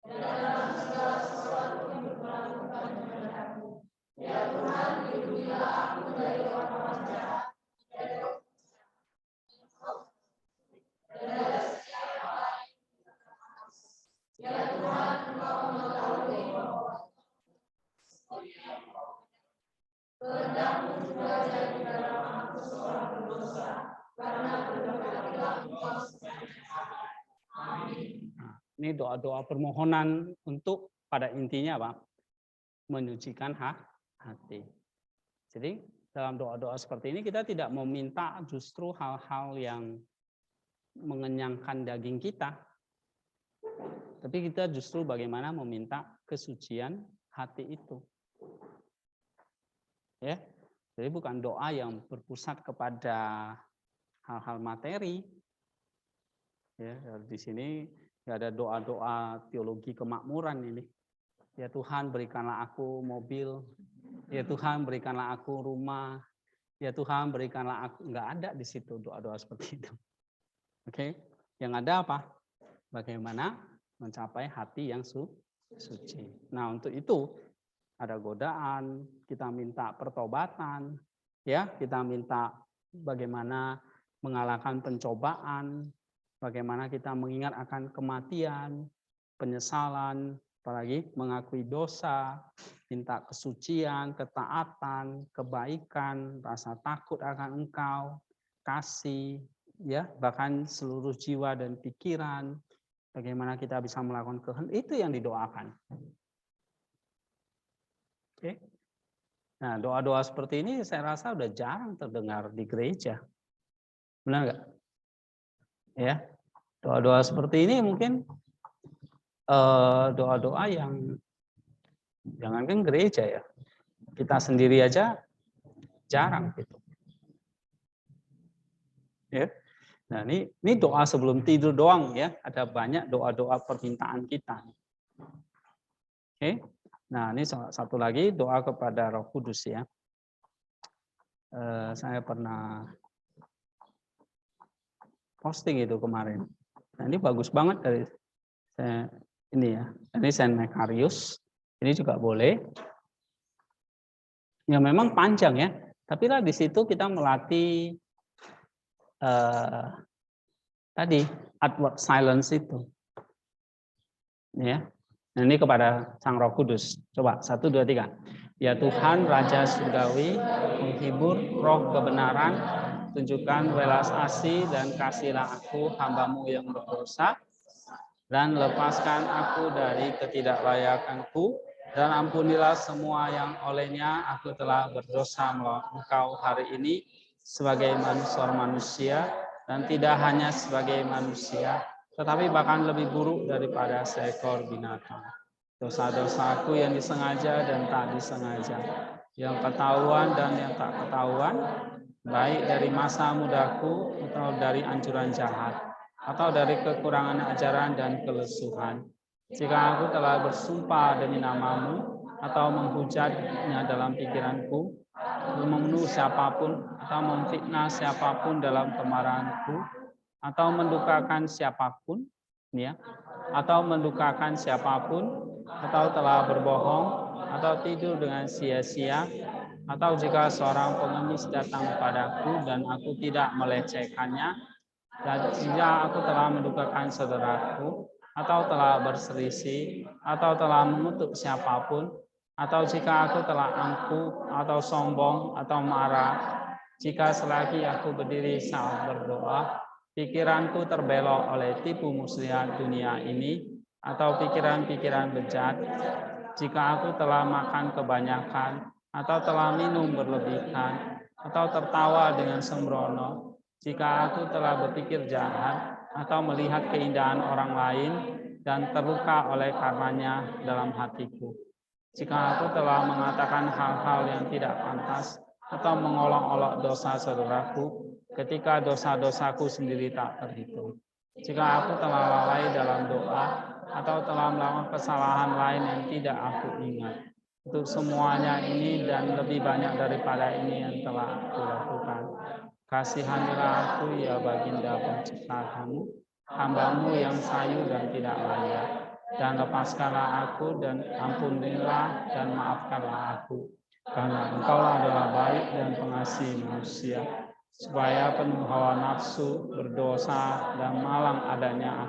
dalam segala sesuatu yang diperlakukan kepadaku. Ya Tuhan, lindungilah aku dari orang-orang jahat. Ya Tuhan, Engkau mengetahui bahwa kehendak-Mu juga Ini doa-doa permohonan untuk pada intinya apa? Menyucikan hati. Jadi dalam doa-doa seperti ini kita tidak meminta justru hal-hal yang mengenyangkan daging kita. Tapi kita justru bagaimana meminta kesucian hati itu. Ya. Jadi bukan doa yang berpusat kepada hal-hal materi. Ya, di sini ada doa-doa teologi kemakmuran ini. Ya Tuhan berikanlah aku mobil. Ya Tuhan berikanlah aku rumah. Ya Tuhan berikanlah aku. Enggak ada di situ doa-doa seperti itu. Oke. Yang ada apa? Bagaimana mencapai hati yang suci. Nah, untuk itu ada godaan, kita minta pertobatan, ya, kita minta bagaimana mengalahkan pencobaan, bagaimana kita mengingat akan kematian, penyesalan, apalagi mengakui dosa, minta kesucian, ketaatan, kebaikan, rasa takut akan Engkau, kasih, ya, bahkan seluruh jiwa dan pikiran, bagaimana kita bisa melakukan kehendak, itu yang didoakan. Oke. Nah, doa-doa seperti ini saya rasa udah jarang terdengar di gereja. Benar nggak? Ya, doa-doa seperti ini mungkin doa-doa yang jangankan gereja ya, kita sendiri aja jarang gitu. Ya. Nah, ini doa sebelum tidur doang ya. Ada banyak doa-doa permintaan kita. Oke. Nah, ini satu lagi doa kepada Roh Kudus ya. Saya pernah posting itu kemarin. Nah, ini bagus banget dari saya ini ya. Ini Saint Macarius. Ini juga boleh. Ya memang panjang ya. Tapi lah di situ kita melatih tadi outward silence itu. Ya. Nah, ini kepada Sang Roh Kudus. Coba 1, 2, 3. Ya Tuhan Raja Surgawi, penghibur roh kebenaran, tunjukkan welas asih dan kasihlah aku hamba-Mu yang berdosa, dan lepaskan aku dari ketidaklayakanku, dan ampunilah semua yang olehnya aku telah berdosa melawan Engkau hari ini sebagai manusia, dan tidak hanya sebagai manusia, tetapi bahkan lebih buruk daripada seekor binatang. Dosa-dosaku yang disengaja dan tak disengaja, yang ketahuan dan yang tak ketahuan, baik dari masa mudaku atau dari anjuran jahat, atau dari kekurangan ajaran dan kelesuhan. Jika aku telah bersumpah demi nama-Mu, atau menghujatnya dalam pikiranku, membunuh siapapun, atau memfitnah siapapun dalam kemarahanku, atau mendukakan siapapun, ya, atau mendukakan siapapun, atau telah berbohong, atau tidur dengan sia-sia, atau jika seorang pengemis datang padaku dan aku tidak melecehkannya, dan jika aku telah mendukakan saudaraku, atau telah berselisih, atau telah mengutuk siapapun, atau jika aku telah angkuh, atau sombong, atau marah, jika selagi aku berdiri saat berdoa, pikiranku terbelok oleh tipu muslihat dunia ini, atau pikiran-pikiran bejat, jika aku telah makan kebanyakan, atau telah minum berlebihan, atau tertawa dengan sembrono, jika aku telah berpikir jahat, atau melihat keindahan orang lain, dan terluka oleh karenanya dalam hatiku, jika aku telah mengatakan hal-hal yang tidak pantas, atau mengolok-olok dosa saudaraku, ketika dosa-dosaku sendiri tak terhitung, jika aku telah lalai dalam doa, atau telah melakukan kesalahan lain yang tidak aku ingat. Untuk semuanya ini dan lebih banyak daripada ini yang telah aku lakukan, kasihanilah aku ya baginda penciptaanmu, hamba-Mu yang sayu dan tidak layak, dan lepaskanlah aku dan ampunilah dan maafkanlah aku, karena Engkaulah adalah baik dan pengasih manusia, supaya penuh hawa nafsu, berdosa, dan malang adanya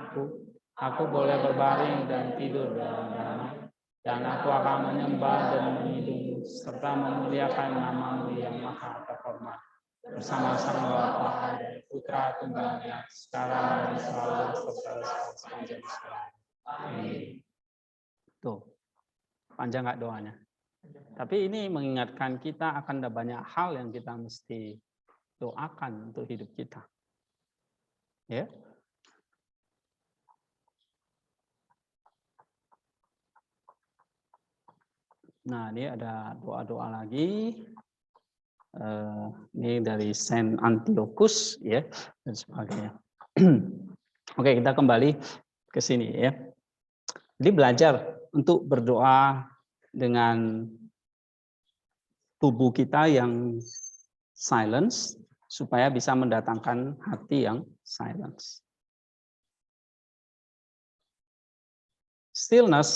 aku boleh berbaring dan tidur dalam damai, dan aku akan menyembah dan menghidupmu, serta memuliakan nama-Mu yang maha terhormat, bersama Sang Bapa dan Putra Tunggalnya, sekarang dan selalu serta sepanjang sekarang. Tuh, panjang nggak doanya? Tapi ini mengingatkan kita akan ada banyak hal yang kita mesti doakan untuk hidup kita. Ya. Nah, ini ada doa-doa lagi. Ini dari Saint Antiochus ya dan sebagainya. Oke, kita kembali ke sini ya. Jadi belajar untuk berdoa dengan tubuh kita yang silence supaya bisa mendatangkan hati yang silence. Stillness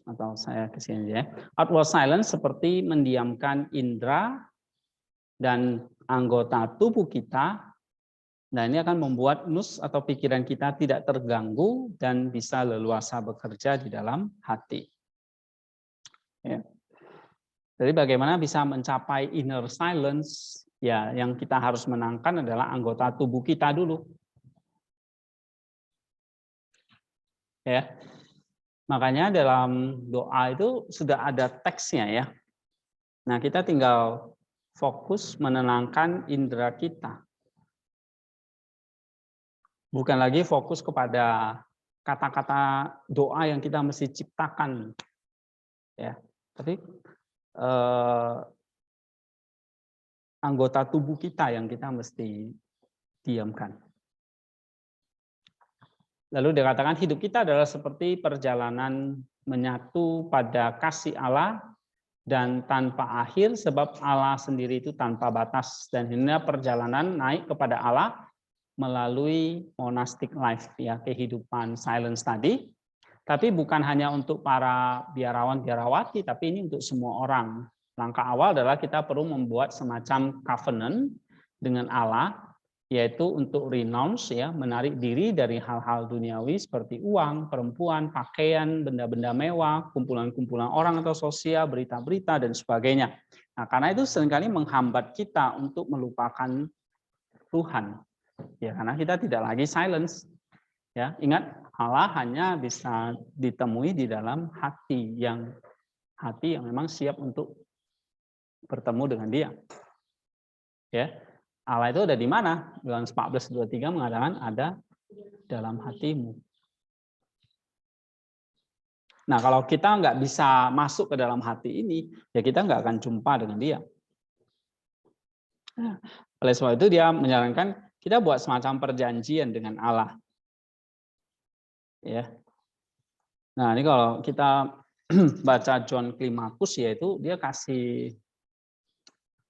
atau saya ke sini ya. Outward silence seperti mendiamkan indera dan anggota tubuh kita. Nah, ini akan membuat nus atau pikiran kita tidak terganggu dan bisa leluasa bekerja di dalam hati. Ya. Jadi bagaimana bisa mencapai inner silence? Ya, yang kita harus menangkan adalah anggota tubuh kita dulu. Ya. Makanya dalam doa itu sudah ada teksnya ya. Nah, kita tinggal fokus menenangkan indera kita. Bukan lagi fokus kepada kata-kata doa yang kita mesti ciptakan, ya. Tapi anggota tubuh kita yang kita mesti diamkan. Lalu dikatakan hidup kita adalah seperti perjalanan menyatu pada kasih Allah dan tanpa akhir, sebab Allah sendiri itu tanpa batas, dan ini perjalanan naik kepada Allah melalui monastic life, ya, kehidupan silence tadi. Tapi bukan hanya untuk para biarawan-biarawati, tapi ini untuk semua orang. Langkah awal adalah kita perlu membuat semacam covenant dengan Allah, yaitu untuk renounce, ya, menarik diri dari hal-hal duniawi seperti uang, perempuan, pakaian, benda-benda mewah, kumpulan-kumpulan orang atau sosial, berita-berita dan sebagainya. Nah, karena itu seringkali menghambat kita untuk melupakan Tuhan. Ya, karena kita tidak lagi silence. Ya, ingat, Allah hanya bisa ditemui di dalam hati yang memang siap untuk bertemu dengan Dia. Ya, Allah itu ada di mana? Yohanes 14:23 mengatakan ada dalam hatimu. Nah, kalau kita nggak bisa masuk ke dalam hati ini, ya kita nggak akan jumpa dengan Dia. Nah, oleh sebab itu dia menyarankan kita buat semacam perjanjian dengan Allah. Ya. Nah, ini kalau kita baca John Climacus, yaitu dia kasih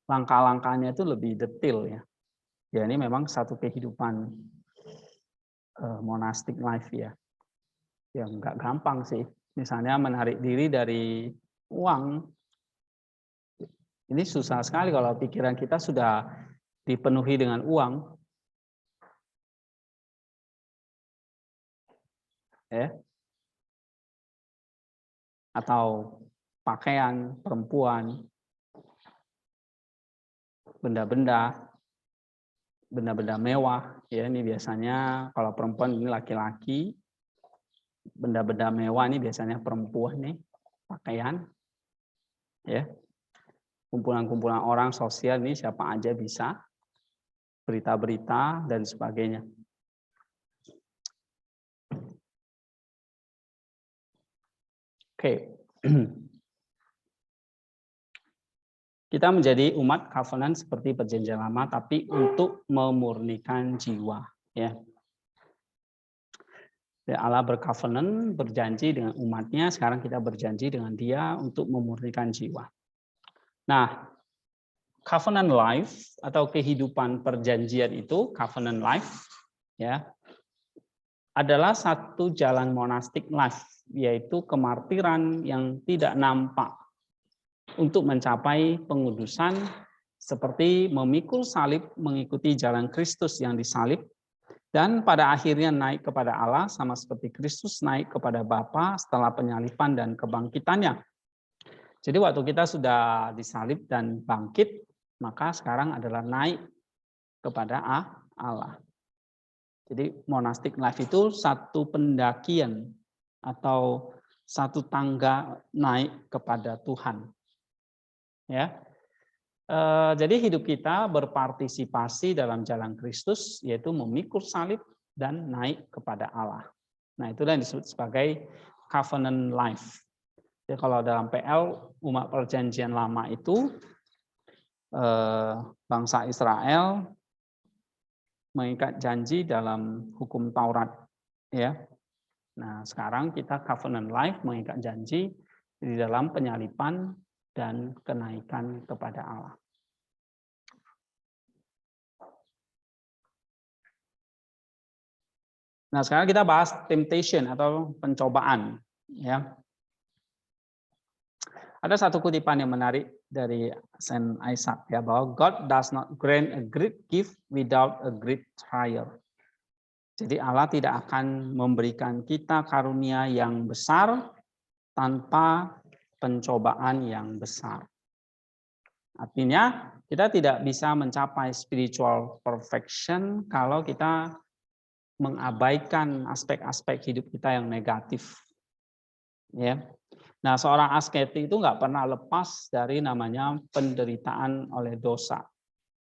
langkah-langkahnya itu lebih detail ya. Ya, ini memang satu kehidupan monastic life ya. Yang nggak gampang sih. Misalnya menarik diri dari uang. Ini susah sekali kalau pikiran kita sudah dipenuhi dengan uang. Ya. Atau pakaian, perempuan, benda-benda mewah, ya, ini biasanya kalau perempuan ini laki-laki, benda-benda mewah ini biasanya perempuan nih, pakaian, ya, kumpulan-kumpulan orang sosial ini siapa aja bisa, berita-berita dan sebagainya. Oke. Kita menjadi umat covenant seperti perjanjian lama, tapi untuk memurnikan jiwa. Ya. Allah bercovenant, berjanji dengan umatnya, sekarang kita berjanji dengan Dia untuk memurnikan jiwa. Nah, covenant life atau kehidupan perjanjian itu, covenant life, ya, adalah satu jalan monastic life, yaitu kemartiran yang tidak nampak untuk mencapai pengudusan seperti memikul salib mengikuti jalan Kristus yang disalib dan pada akhirnya naik kepada Allah sama seperti Kristus naik kepada Bapa setelah penyaliban dan kebangkitannya. Jadi waktu kita sudah disalib dan bangkit, maka sekarang adalah naik kepada Allah. Jadi monastic life itu satu pendakian atau satu tangga naik kepada Tuhan. Ya. Jadi hidup kita berpartisipasi dalam jalan Kristus, yaitu memikul salib dan naik kepada Allah. Nah, itulah yang disebut sebagai covenant life. Jadi kalau dalam PL, umat perjanjian lama itu bangsa Israel mengikat janji dalam hukum Taurat, ya. Nah, sekarang kita covenant life mengikat janji di dalam penyalipan dan kenaikan kepada Allah. Nah, sekarang kita bahas temptation atau pencobaan, ya. Ada satu kutipan yang menarik dari Saint Isaac, ya, bahwa God does not grant a great gift without a great trial. Jadi Allah tidak akan memberikan kita karunia yang besar tanpa pencobaan yang besar. Artinya kita tidak bisa mencapai spiritual perfection kalau kita mengabaikan aspek-aspek hidup kita yang negatif. Ya. Nah, seorang asketik itu nggak pernah lepas dari namanya penderitaan oleh dosa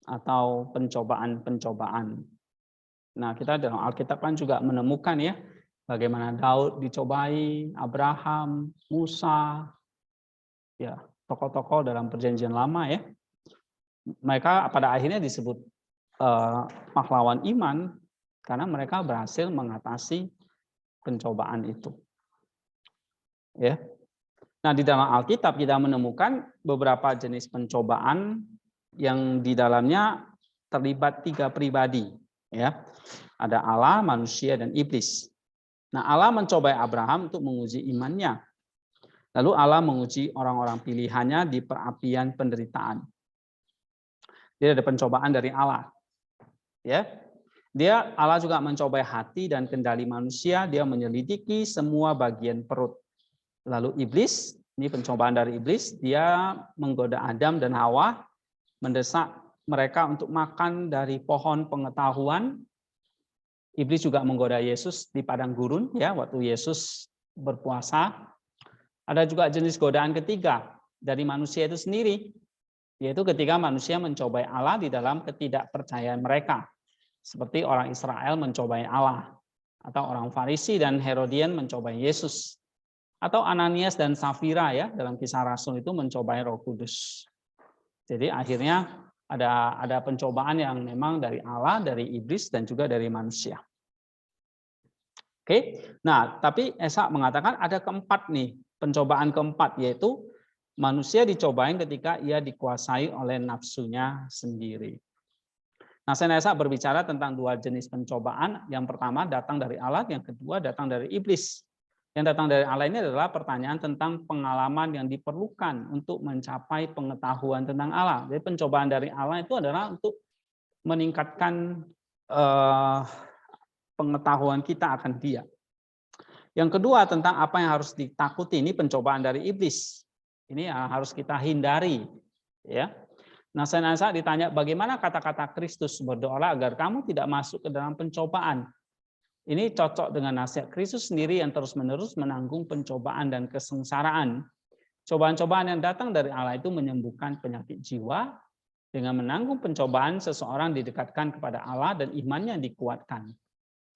atau pencobaan-pencobaan. Nah, kita dalam Alkitab kan juga menemukan ya bagaimana Daud dicobai, Abraham, Musa, ya tokoh-tokoh dalam Perjanjian Lama ya. Mereka pada akhirnya disebut pahlawan iman karena mereka berhasil mengatasi pencobaan itu. Ya. Nah, di dalam Alkitab kita menemukan beberapa jenis pencobaan yang di dalamnya terlibat 3 pribadi. Ya, ada Allah, manusia, dan iblis. Nah, Allah mencobai Abraham untuk menguji imannya. Lalu Allah menguji orang-orang pilihannya di perapian penderitaan. Jadi ada pencobaan dari Allah. Ya, Allah juga mencobai hati dan kendali manusia. Dia menyelidiki semua bagian perut. Lalu iblis, ini pencobaan dari iblis. Dia menggoda Adam dan Hawa, mendesak mereka untuk makan dari pohon pengetahuan. Iblis juga menggoda Yesus di padang gurun ya waktu Yesus berpuasa. Ada juga jenis godaan ketiga dari manusia itu sendiri, yaitu ketika manusia mencobai Allah di dalam ketidakpercayaan mereka. Seperti orang Israel mencobai Allah, atau orang Farisi dan Herodian mencobai Yesus, atau Ananias dan Safira ya dalam Kisah Rasul itu mencobai Roh Kudus. Jadi akhirnya ada pencobaan yang memang dari Allah, dari iblis, dan juga dari manusia. Oke, nah tapi Esa mengatakan ada keempat nih, pencobaan keempat, yaitu manusia dicobain ketika ia dikuasai oleh nafsunya sendiri. Nah, saya Esa berbicara tentang 2 jenis pencobaan, yang pertama datang dari Allah, yang kedua datang dari iblis. Yang datang dari Allah ini adalah pertanyaan tentang pengalaman yang diperlukan untuk mencapai pengetahuan tentang Allah. Jadi pencobaan dari Allah itu adalah untuk meningkatkan pengetahuan kita akan Dia. Yang kedua tentang apa yang harus ditakuti, ini pencobaan dari iblis. Ini yang harus kita hindari. Ya. Nah, saya ditanya bagaimana kata-kata Kristus, berdoalah agar kamu tidak masuk ke dalam pencobaan. Ini cocok dengan nasihat Kristus sendiri yang terus-menerus menanggung pencobaan dan kesengsaraan. Cobaan-cobaan yang datang dari Allah itu menyembuhkan penyakit jiwa. Dengan menanggung pencobaan, seseorang didekatkan kepada Allah dan imannya dikuatkan.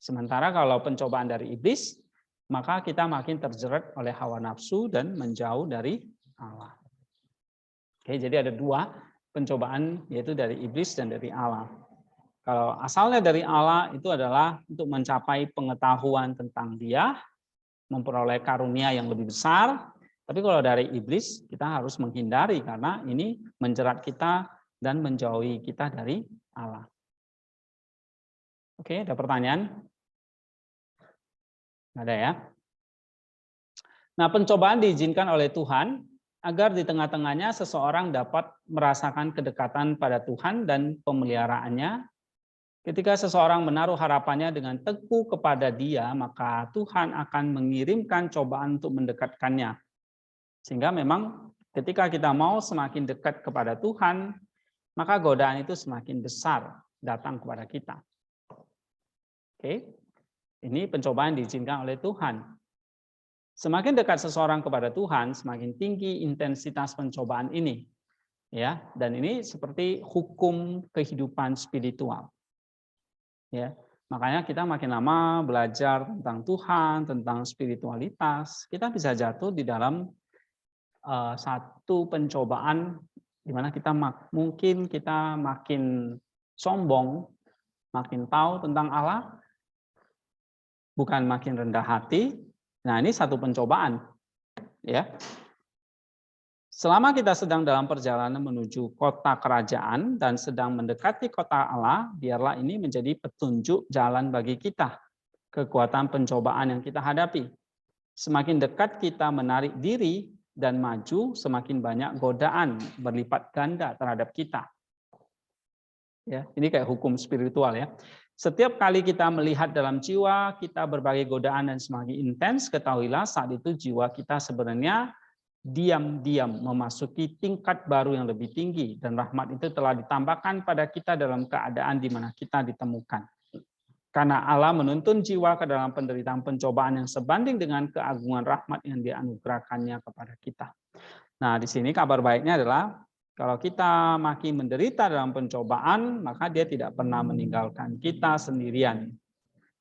Sementara kalau pencobaan dari iblis, maka kita makin terjerat oleh hawa nafsu dan menjauh dari Allah. Oke, jadi ada 2 pencobaan, yaitu dari iblis dan dari Allah. Kalau asalnya dari Allah itu adalah untuk mencapai pengetahuan tentang Dia, memperoleh karunia yang lebih besar. Tapi kalau dari iblis kita harus menghindari karena ini menjerat kita dan menjauhi kita dari Allah. Oke, ada pertanyaan? Ada ya? Nah, pencobaan diizinkan oleh Tuhan agar di tengah-tengahnya seseorang dapat merasakan kedekatan pada Tuhan dan pemeliharaannya. Ketika seseorang menaruh harapannya dengan teguh kepada Dia, maka Tuhan akan mengirimkan cobaan untuk mendekatkannya. Sehingga memang ketika kita mau semakin dekat kepada Tuhan, maka godaan itu semakin besar datang kepada kita. Oke, ini pencobaan diizinkan oleh Tuhan. Semakin dekat seseorang kepada Tuhan, semakin tinggi intensitas pencobaan ini. Ya, dan ini seperti hukum kehidupan spiritual. Ya, makanya kita makin lama belajar tentang Tuhan, tentang spiritualitas, kita bisa jatuh di dalam satu pencobaan di mana kita mungkin kita makin sombong, makin tahu tentang Allah, bukan makin rendah hati. Nah, ini satu pencobaan, ya. Selama kita sedang dalam perjalanan menuju kota kerajaan dan sedang mendekati kota Allah, biarlah ini menjadi petunjuk jalan bagi kita, kekuatan pencobaan yang kita hadapi. Semakin dekat kita menarik diri dan maju, semakin banyak godaan berlipat ganda terhadap kita. Ya, ini kayak hukum spiritual ya. Setiap kali kita melihat dalam jiwa kita berbagai godaan dan semakin intens, ketahuilah saat itu jiwa kita sebenarnya diam-diam memasuki tingkat baru yang lebih tinggi, dan rahmat itu telah ditambahkan pada kita dalam keadaan di mana kita ditemukan. Karena Allah menuntun jiwa ke dalam penderitaan pencobaan yang sebanding dengan keagungan rahmat yang dianugerahkannya kepada kita. Nah, di sini kabar baiknya adalah kalau kita makin menderita dalam pencobaan, maka dia tidak pernah meninggalkan kita sendirian.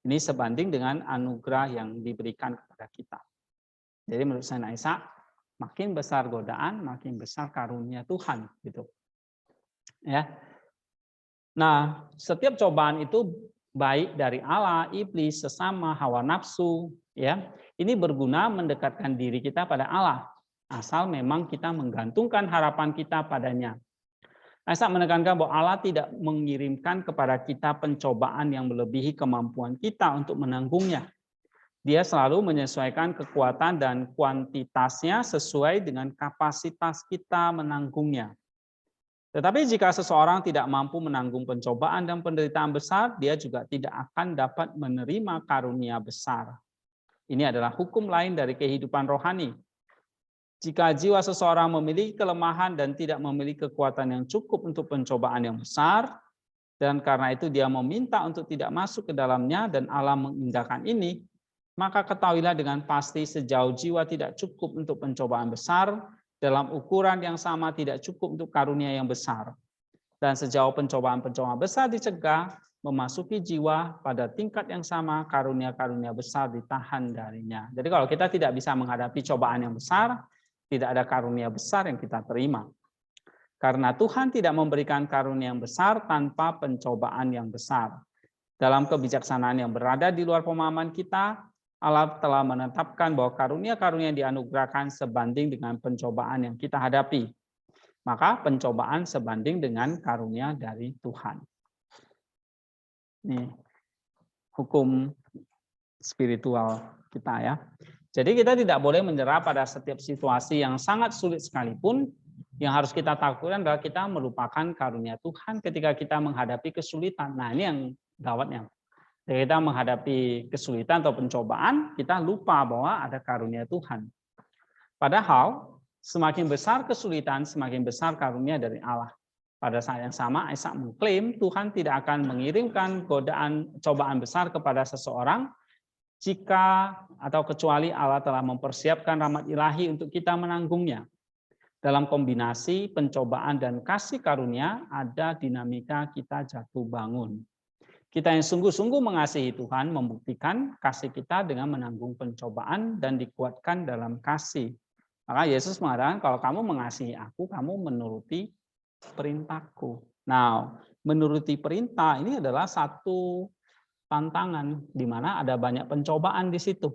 Ini sebanding dengan anugerah yang diberikan kepada kita. Jadi menurut saya Aisyah, makin besar godaan, makin besar karunia Tuhan, gitu. Ya. Nah, setiap cobaan itu baik dari Allah, iblis, sesama, hawa nafsu, ya. Ini berguna mendekatkan diri kita pada Allah, asal memang kita menggantungkan harapan kita padanya. Aisyah menekankan bahwa Allah tidak mengirimkan kepada kita pencobaan yang melebihi kemampuan kita untuk menanggungnya. Dia selalu menyesuaikan kekuatan dan kuantitasnya sesuai dengan kapasitas kita menanggungnya. Tetapi jika seseorang tidak mampu menanggung pencobaan dan penderitaan besar, dia juga tidak akan dapat menerima karunia besar. Ini adalah hukum lain dari kehidupan rohani. Jika jiwa seseorang memiliki kelemahan dan tidak memiliki kekuatan yang cukup untuk pencobaan yang besar, dan karena itu dia meminta untuk tidak masuk ke dalamnya dan Allah mengindahkan ini, maka ketahuilah dengan pasti sejauh jiwa tidak cukup untuk pencobaan besar, dalam ukuran yang sama tidak cukup untuk karunia yang besar. Dan sejauh pencobaan-pencobaan besar dicegah, memasuki jiwa pada tingkat yang sama, karunia-karunia besar ditahan darinya. Jadi kalau kita tidak bisa menghadapi cobaan yang besar, tidak ada karunia besar yang kita terima. Karena Tuhan tidak memberikan karunia yang besar tanpa pencobaan yang besar. Dalam kebijaksanaan yang berada di luar pemahaman kita, Allah telah menetapkan bahwa karunia-karunia yang dianugerahkan sebanding dengan pencobaan yang kita hadapi. Maka pencobaan sebanding dengan karunia dari Tuhan. Ini hukum spiritual kita ya. Jadi kita tidak boleh menyerah pada setiap situasi yang sangat sulit sekalipun. Yang harus kita takutkan adalah kita melupakan karunia Tuhan ketika kita menghadapi kesulitan. Nah, ini yang gawatnya. Ketika kita menghadapi kesulitan atau pencobaan, kita lupa bahwa ada karunia Tuhan. Padahal semakin besar kesulitan, semakin besar karunia dari Allah. Pada saat yang sama, Aisyah mengklaim Tuhan tidak akan mengirimkan godaan cobaan besar kepada seseorang jika atau kecuali Allah telah mempersiapkan rahmat ilahi untuk kita menanggungnya. Dalam kombinasi pencobaan dan kasih karunia ada dinamika kita jatuh bangun. Kita yang sungguh-sungguh mengasihi Tuhan membuktikan kasih kita dengan menanggung pencobaan dan dikuatkan dalam kasih. Maka Yesus mengatakan kalau kamu mengasihi aku, kamu menuruti perintahku. Nah, menuruti perintah ini adalah satu tantangan di mana ada banyak pencobaan di situ.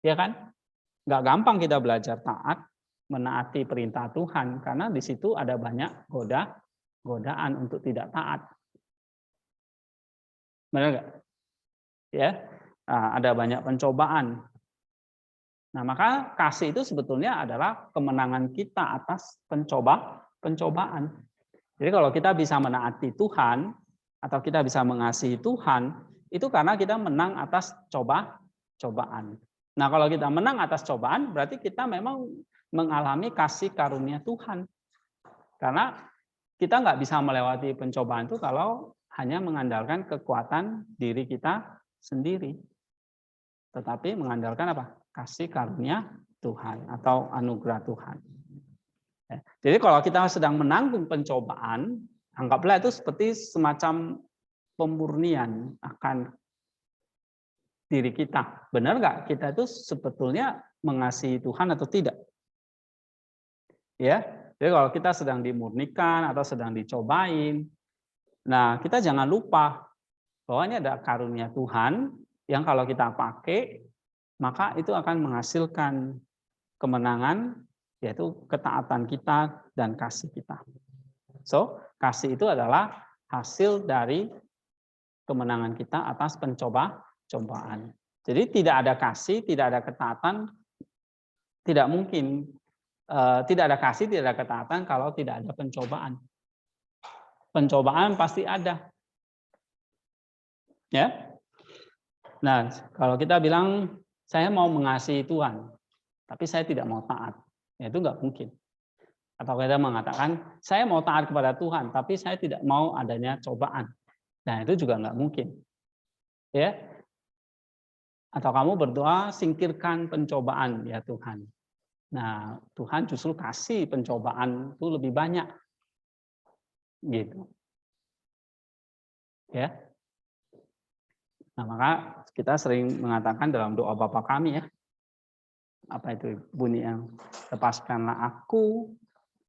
Ya kan? Nggak gampang kita belajar taat, menaati perintah Tuhan karena di situ ada banyak godaan untuk tidak taat. Benar nggak? Ya, ada banyak pencobaan. Nah, maka kasih itu sebetulnya adalah kemenangan kita atas pencobaan. Jadi kalau kita bisa menaati Tuhan atau kita bisa mengasihi Tuhan, itu karena kita menang atas cobaan. Nah, kalau kita menang atas cobaan, berarti kita memang mengalami kasih karunia Tuhan. Karena kita nggak bisa melewati pencobaan itu kalau hanya mengandalkan kekuatan diri kita sendiri. tetapi mengandalkan apa? Kasih karunia Tuhan atau anugerah Tuhan. Ya. Jadi kalau kita sedang menanggung pencobaan, anggaplah itu seperti semacam pemurnian akan diri kita. Benar nggak kita itu sebetulnya mengasihi Tuhan atau tidak? Ya, jadi kalau kita sedang dimurnikan atau sedang dicobain, nah kita jangan lupa bahwa ini ada karunia Tuhan yang kalau kita pakai, maka itu akan menghasilkan kemenangan, yaitu ketaatan kita dan kasih kita. So, kasih itu adalah hasil dari kemenangan kita atas pencobaan. Jadi tidak ada kasih, tidak ada ketaatan, tidak mungkin. Tidak ada kasih, tidak ada ketaatan kalau tidak ada pencobaan. Pencobaan pasti ada. Ya. Nah, kalau kita bilang saya mau mengasihi Tuhan, tapi saya tidak mau taat, ya itu nggak mungkin. Atau kita mengatakan saya mau taat kepada Tuhan, tapi saya tidak mau adanya cobaan. Nah, itu juga nggak mungkin. Ya. Atau kamu berdoa singkirkan pencobaan ya Tuhan. Nah, Tuhan justru kasih pencobaan itu lebih banyak. Gitu. Ya. Nah, maka kita sering mengatakan dalam doa Bapa kami ya. Apa itu bunyi yang lepaskanlah aku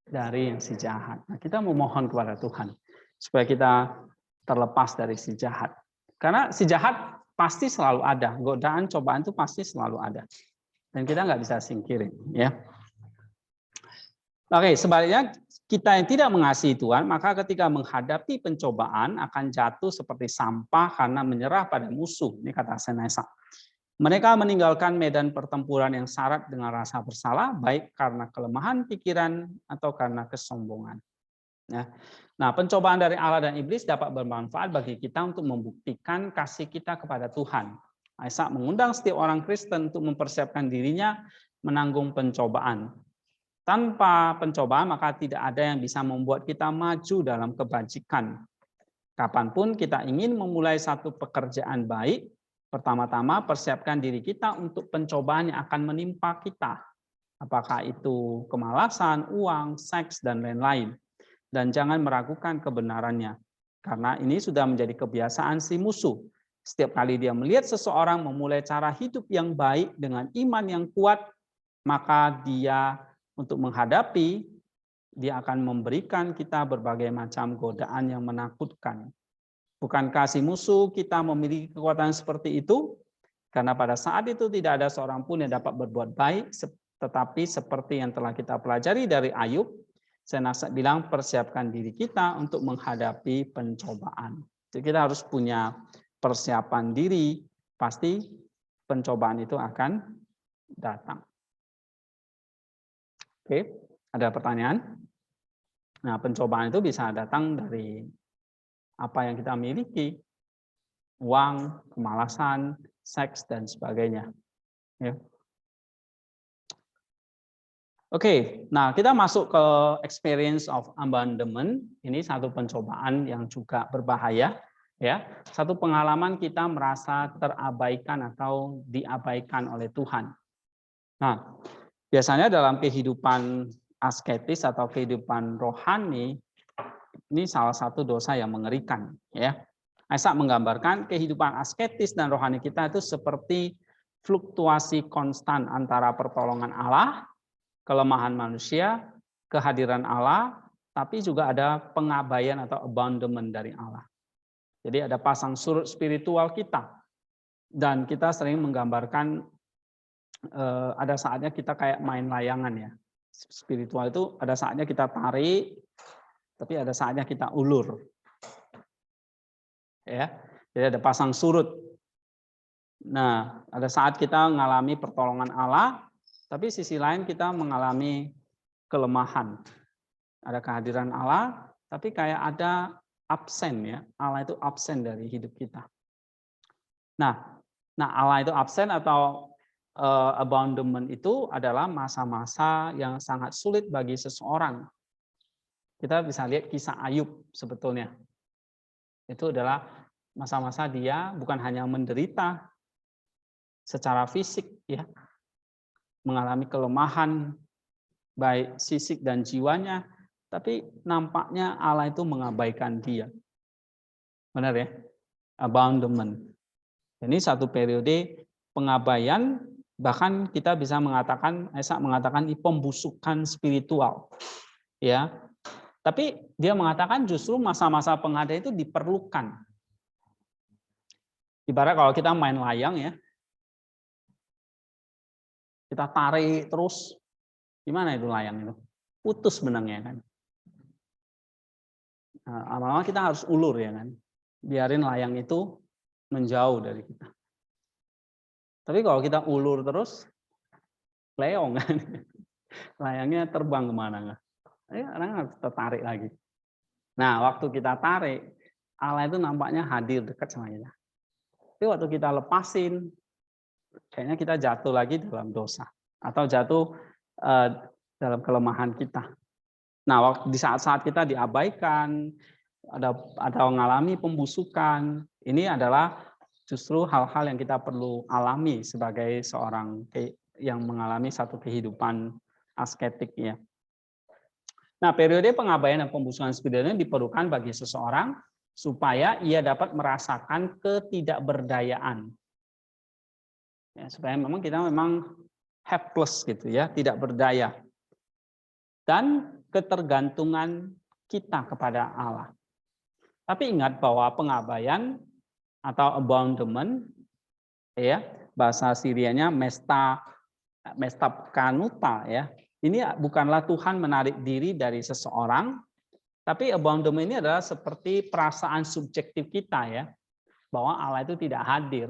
dari yang si jahat. Nah, kita memohon kepada Tuhan supaya kita terlepas dari si jahat. Karena si jahat pasti selalu ada. Godaan, cobaan itu pasti selalu ada. Dan kita nggak bisa singkirin, ya. Oke, sebaliknya kita yang tidak mengasihi Tuhan, maka ketika menghadapi pencobaan akan jatuh seperti sampah karena menyerah pada musuh. Ini kata Senesa. Mereka meninggalkan medan pertempuran yang syarat dengan rasa bersalah, baik karena kelemahan pikiran atau karena kesombongan. Nah, pencobaan dari Allah dan iblis dapat bermanfaat bagi kita untuk membuktikan kasih kita kepada Tuhan. Ishak mengundang setiap orang Kristen untuk mempersiapkan dirinya menanggung pencobaan. Tanpa pencobaan maka tidak ada yang bisa membuat kita maju dalam kebajikan. Kapanpun kita ingin memulai satu pekerjaan baik, pertama-tama persiapkan diri kita untuk pencobaan yang akan menimpa kita. Apakah itu kemalasan, uang, seks, dan lain-lain. Dan jangan meragukan kebenarannya. Karena ini sudah menjadi kebiasaan si musuh. Setiap kali dia melihat seseorang memulai cara hidup yang baik dengan iman yang kuat, maka dia untuk menghadapi, dia akan memberikan kita berbagai macam godaan yang menakutkan. Bukankah si musuh kita memiliki kekuatan seperti itu? Karena pada saat itu tidak ada seorang pun yang dapat berbuat baik, tetapi seperti yang telah kita pelajari dari Ayub, saya bilang persiapkan diri kita untuk menghadapi pencobaan. Jadi kita harus punya persiapan diri, pasti pencobaan itu akan datang. Oke, ada pertanyaan? Nah, pencobaan itu bisa datang dari apa yang kita miliki, uang, kemalasan, seks, dan sebagainya. Ya. Oke, nah kita masuk ke experience of abandonment. Ini satu pencobaan yang juga berbahaya. Ya, satu pengalaman kita merasa terabaikan atau diabaikan oleh Tuhan. Nah, biasanya dalam kehidupan asketis atau kehidupan rohani, ini salah satu dosa yang mengerikan. Ya, Ishak menggambarkan kehidupan asketis dan rohani kita itu seperti fluktuasi konstan antara pertolongan Allah, kelemahan manusia, kehadiran Allah, tapi juga ada pengabaian atau abandonment dari Allah. Jadi ada pasang surut spiritual kita. Dan kita sering menggambarkan ada saatnya kita kayak main layangan ya. Spiritual itu ada saatnya kita tarik, tapi ada saatnya kita ulur. Ya. Jadi ada pasang surut. Nah, ada saat kita mengalami pertolongan Allah, tapi sisi lain kita mengalami kelemahan. Ada kehadiran Allah, tapi kayak ada absen ya. Allah itu absen dari hidup kita. Nah Allah itu absen atau abandonment itu adalah masa-masa yang sangat sulit bagi seseorang. Kita bisa lihat kisah Ayub sebetulnya. Itu adalah masa-masa dia bukan hanya menderita, secara fisik ya, mengalami kelemahan baik fisik dan jiwanya, tapi nampaknya Allah itu mengabaikan dia. Benar ya? Abandonment. Ini satu periode pengabaian, bahkan kita bisa mengatakan, Esa mengatakan ini pembusukan spiritual. Ya. Tapi dia mengatakan justru masa-masa pengabaian itu diperlukan. Ibarat kalau kita main layang ya, kita tarik terus, gimana itu layang itu? Putus benangnya kan. Nah, lama-lama kita harus ulur ya kan. Biarin layang itu menjauh dari kita. Tapi kalau kita ulur terus, leong kan. Layangnya terbang kemana nggak? Orang harus tertarik lagi. Nah, waktu kita tarik, Allah itu nampaknya hadir dekat sama kita. Tapi waktu kita lepasin, kayaknya kita jatuh lagi dalam dosa. Atau jatuh dalam kelemahan kita. Nah, di saat-saat kita diabaikan, ada mengalami pembusukan, ini adalah justru hal-hal yang kita perlu alami sebagai seorang yang mengalami satu kehidupan asketik ya. Nah, periode pengabaian dan pembusukan spiritual ini diperlukan bagi seseorang supaya ia dapat merasakan ketidakberdayaan. Ya, supaya memang kita helpless gitu ya, tidak berdaya. Dan ketergantungan kita kepada Allah. Tapi ingat bahwa pengabaian atau abandonment, ya bahasa Syrianya mestapkanuta ya. Ini bukanlah Tuhan menarik diri dari seseorang, tapi abandonment ini adalah seperti perasaan subjektif kita ya, bahwa Allah itu tidak hadir.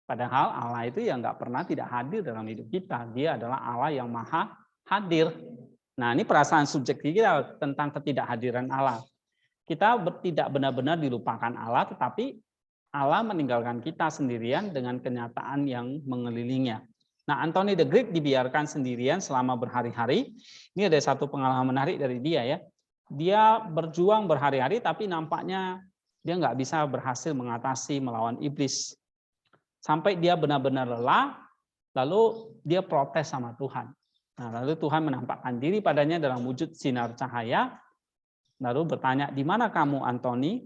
Padahal Allah itu ya nggak pernah tidak hadir dalam hidup kita. Dia adalah Allah yang maha hadir. Nah, ini perasaan subjektif kita tentang ketidakhadiran Allah. Kita tidak benar-benar dilupakan Allah, tetapi Allah meninggalkan kita sendirian dengan kenyataan yang mengelilinginya. Nah, Anthony the Great dibiarkan sendirian selama berhari-hari. Ini ada satu pengalaman menarik dari dia ya. Dia berjuang berhari-hari, tapi nampaknya dia nggak bisa berhasil mengatasi melawan iblis. Sampai dia benar-benar lelah, lalu dia protes sama Tuhan. Nah, lalu Tuhan menampakkan diri padanya dalam wujud sinar cahaya, lalu bertanya, di mana kamu Anthony?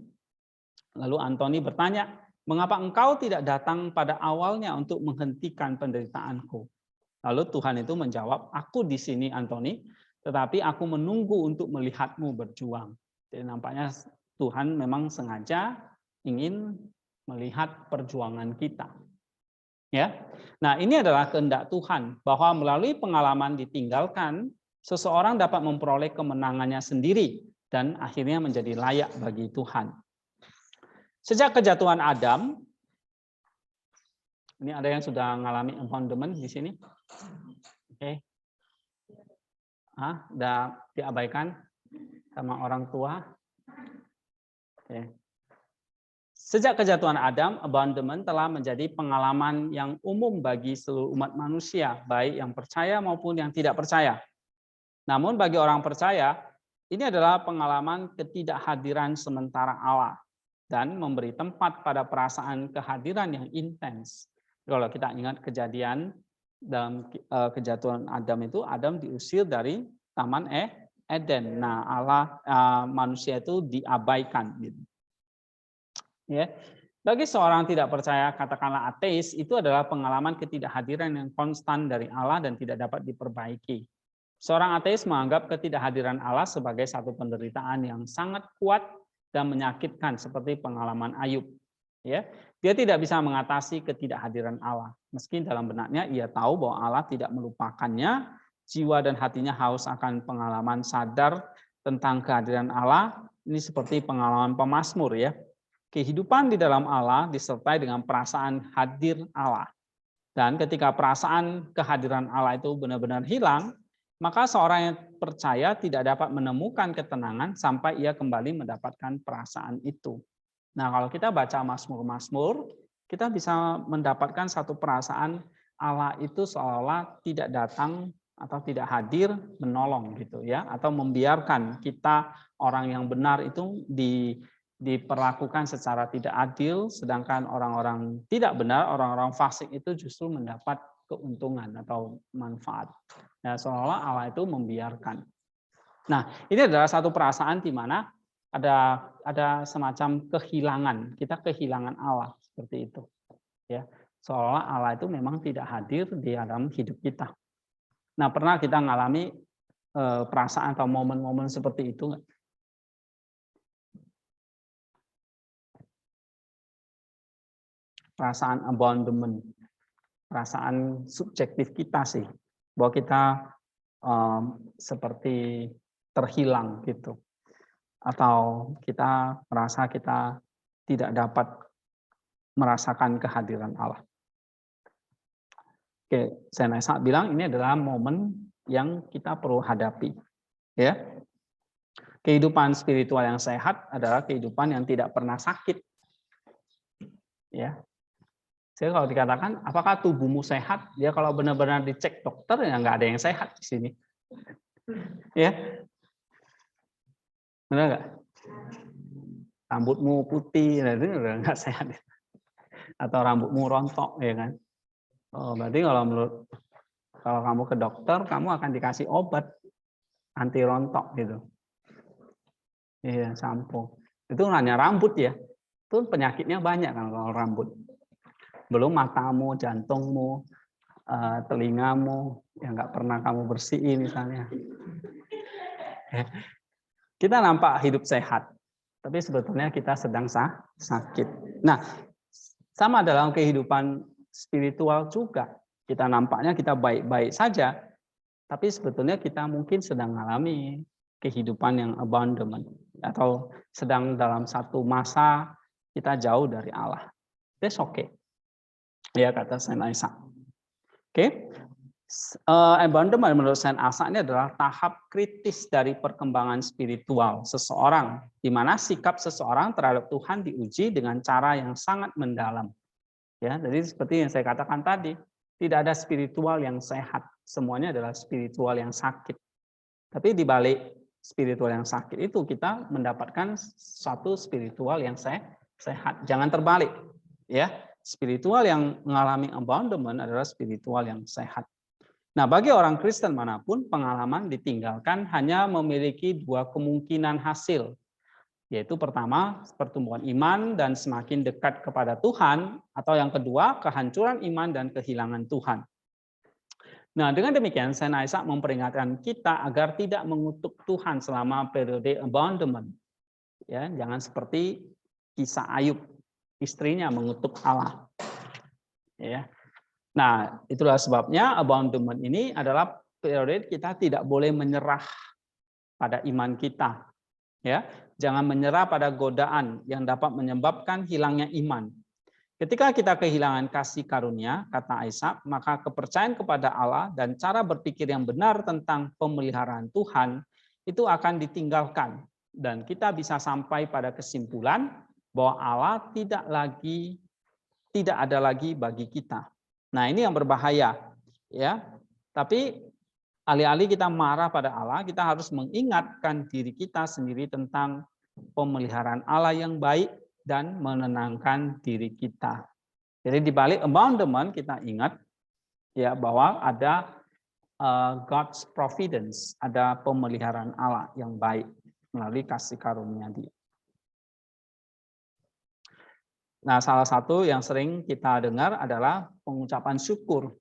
Lalu Anthony bertanya, mengapa engkau tidak datang pada awalnya untuk menghentikan penderitaanku? Lalu Tuhan itu menjawab, aku di sini Anthony, tetapi aku menunggu untuk melihatmu berjuang. Jadi nampaknya Tuhan memang sengaja ingin melihat perjuangan kita. Ya. Nah, ini adalah kehendak Tuhan bahwa melalui pengalaman ditinggalkan, seseorang dapat memperoleh kemenangannya sendiri dan akhirnya menjadi layak bagi Tuhan. Sejak kejatuhan Adam, ini ada yang sudah mengalami abandonment di sini? Oke. Udah diabaikan sama orang tua? Oke. Sejak kejatuhan Adam, abandonment telah menjadi pengalaman yang umum bagi seluruh umat manusia, baik yang percaya maupun yang tidak percaya. Namun bagi orang percaya, ini adalah pengalaman ketidakhadiran sementara Allah dan memberi tempat pada perasaan kehadiran yang intens. Kalau kita ingat kejadian dalam kejatuhan Adam itu, Adam diusir dari Taman Eden. Nah, manusia itu diabaikan. Ya, bagi seorang tidak percaya, katakanlah ateis, itu adalah pengalaman ketidakhadiran yang konstan dari Allah dan tidak dapat diperbaiki. Seorang ateis menganggap ketidakhadiran Allah sebagai satu penderitaan yang sangat kuat dan menyakitkan seperti pengalaman Ayub. Ya, dia tidak bisa mengatasi ketidakhadiran Allah. Meski dalam benaknya ia tahu bahwa Allah tidak melupakannya, jiwa dan hatinya haus akan pengalaman sadar tentang kehadiran Allah. Ini seperti pengalaman pemazmur ya. Kehidupan di dalam Allah disertai dengan perasaan hadir Allah. Dan ketika perasaan kehadiran Allah itu benar-benar hilang, maka seorang yang percaya tidak dapat menemukan ketenangan sampai ia kembali mendapatkan perasaan itu. Nah, kalau kita baca Mazmur-Mazmur, kita bisa mendapatkan satu perasaan Allah itu seolah-olah tidak datang atau tidak hadir menolong gitu ya, atau membiarkan kita orang yang benar itu diperlakukan secara tidak adil, sedangkan orang-orang tidak benar, orang-orang fasik itu justru mendapat keuntungan atau manfaat. Nah, seolah-olah Allah itu membiarkan. Nah, ini adalah satu perasaan di mana ada semacam kehilangan, kita kehilangan Allah seperti itu. Ya, seolah Allah itu memang tidak hadir di dalam hidup kita. Nah, pernah kita mengalami perasaan atau momen-momen seperti itu nggak? Perasaan abandonment, perasaan subjektif kita sih, bahwa kita seperti terhilang gitu, atau kita merasa kita tidak dapat merasakan kehadiran Allah. Oke, saya bilang ini adalah momen yang kita perlu hadapi. Ya, kehidupan spiritual yang sehat adalah kehidupan yang tidak pernah sakit. Ya, jadi kalau dikatakan, apakah tubuhmu sehat? Ya kalau benar-benar dicek dokter, ya nggak ada yang sehat di sini. Ya, benar nggak? Rambutmu putih, nah itu udah nggak sehat. Atau rambutmu rontok, ya kan? Oh, berarti kalau kamu ke dokter, kamu akan dikasih obat anti rontok gitu. Iya, sampo. Itu hanya rambut ya. Itu penyakitnya banyak kan kalau rambut. Belum matamu, jantungmu, telingamu yang nggak pernah kamu bersihin misalnya. Kita nampak hidup sehat, tapi sebetulnya kita sedang sakit. Nah, sama dalam kehidupan spiritual juga. Kita nampaknya kita baik-baik saja, tapi sebetulnya kita mungkin sedang mengalami kehidupan yang abandonment atau sedang dalam satu masa kita jauh dari Allah. That's okay. Ya, kata Saint Isaac. Oke. Abandonment menurut Saint Isaac ini adalah tahap kritis dari perkembangan spiritual seseorang, di mana sikap seseorang terhadap Tuhan diuji dengan cara yang sangat mendalam. Ya, jadi seperti yang saya katakan tadi, tidak ada spiritual yang sehat, semuanya adalah spiritual yang sakit. Tapi di balik spiritual yang sakit itu kita mendapatkan satu spiritual yang sehat. Jangan terbalik, ya. Spiritual yang mengalami abandonment adalah spiritual yang sehat. Nah, bagi orang Kristen manapun, pengalaman ditinggalkan hanya memiliki dua kemungkinan hasil, yaitu pertama, pertumbuhan iman dan semakin dekat kepada Tuhan, atau yang kedua, kehancuran iman dan kehilangan Tuhan. Nah, dengan demikian, Saint Isaac memperingatkan kita agar tidak mengutuk Tuhan selama periode abandonment. Ya, jangan seperti kisah Ayub, istrinya mengutuk Allah. Ya. Nah, itulah sebabnya abandonment ini adalah periode kita tidak boleh menyerah pada iman kita. Ya, jangan menyerah pada godaan yang dapat menyebabkan hilangnya iman. Ketika kita kehilangan kasih karunia, kata Isaac, maka kepercayaan kepada Allah dan cara berpikir yang benar tentang pemeliharaan Tuhan itu akan ditinggalkan, dan kita bisa sampai pada kesimpulan bahwa Allah tidak ada lagi bagi kita. Nah, ini yang berbahaya, ya. Tapi alih-alih kita marah pada Allah, kita harus mengingatkan diri kita sendiri tentang pemeliharaan Allah yang baik dan menenangkan diri kita. Jadi di balik abandonment kita ingat ya bahwa ada God's providence, ada pemeliharaan Allah yang baik melalui kasih karunia Dia. Nah, salah satu yang sering kita dengar adalah pengucapan syukur.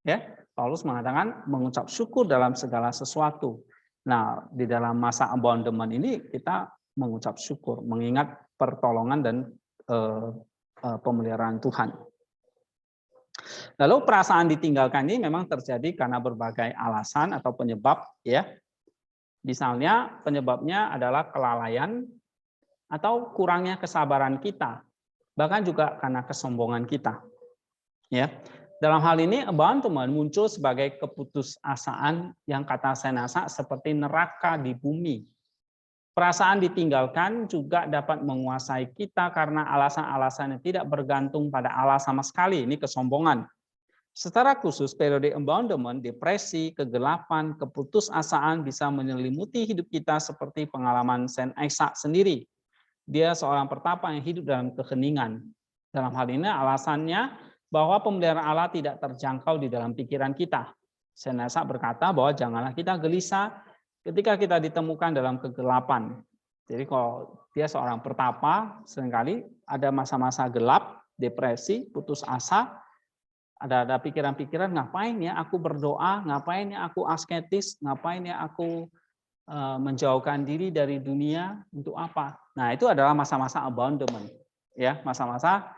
Ya, Paulus mengatakan mengucap syukur dalam segala sesuatu. Nah, di dalam masa abandonment ini kita mengucap syukur, mengingat pertolongan dan pemeliharaan Tuhan. Lalu perasaan ditinggalkan ini memang terjadi karena berbagai alasan atau penyebab, ya. Misalnya penyebabnya adalah kelalaian atau kurangnya kesabaran kita, bahkan juga karena kesombongan kita. Ya, dalam hal ini abandonment muncul sebagai keputusasaan yang kata Saint Isaac seperti neraka di bumi. Perasaan ditinggalkan juga dapat menguasai kita karena alasan-alasan yang tidak bergantung pada Allah sama sekali. Ini kesombongan. Secara khusus periode abandonment, depresi, kegelapan, keputusasaan bisa menyelimuti hidup kita seperti pengalaman Saint Isaac sendiri. dia seorang pertapa yang hidup dalam keheningan. Dalam hal ini alasannya bahwa pemeliharaan Allah tidak terjangkau di dalam pikiran kita. Saint Isaac berkata bahwa janganlah kita gelisah ketika kita ditemukan dalam kegelapan. Jadi kalau dia seorang pertapa, seringkali ada masa-masa gelap, depresi, putus asa, ada pikiran-pikiran, ngapain ya aku berdoa, ngapain ya aku asketis, ngapain ya aku menjauhkan diri dari dunia, untuk apa? Nah, itu adalah masa-masa abandonment. Ya, masa-masa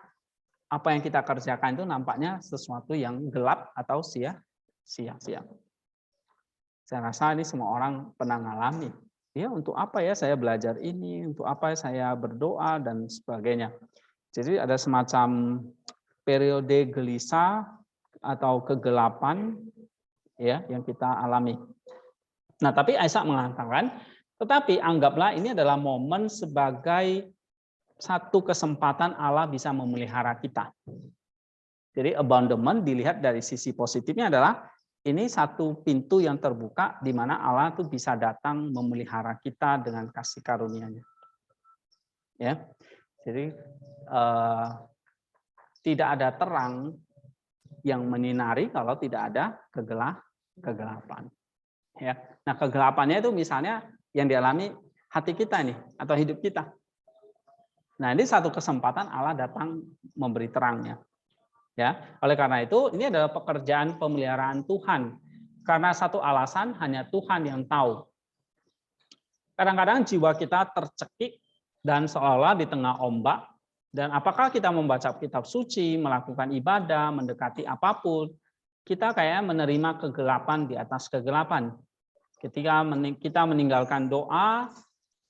apa yang kita kerjakan itu nampaknya sesuatu yang gelap atau sia-sia. Saya rasa ini semua orang pernah ngalami. Ya, untuk apa ya saya belajar ini, untuk apa saya berdoa dan sebagainya. Jadi ada semacam periode gelisah atau kegelapan ya yang kita alami. Nah, tapi Isaac mengatakan, tetapi anggaplah ini adalah momen sebagai satu kesempatan Allah bisa memelihara kita. Jadi abandonment dilihat dari sisi positifnya adalah ini satu pintu yang terbuka di mana Allah itu bisa datang memelihara kita dengan kasih karunia-Nya. Ya. Jadi tidak ada terang yang menyinari kalau tidak ada kegelapan. Ya. Nah, kegelapannya itu misalnya yang dialami hati kita nih atau hidup kita. Nah, ini satu kesempatan Allah datang memberi terangnya. Ya, oleh karena itu ini adalah pekerjaan pemeliharaan Tuhan. Karena satu alasan hanya Tuhan yang tahu. Kadang-kadang jiwa kita tercekik dan seolah di tengah ombak. Dan apakah kita membaca kitab suci, melakukan ibadah, mendekati apapun, kita kayak menerima kegelapan di atas kegelapan. Ketika kita meninggalkan doa,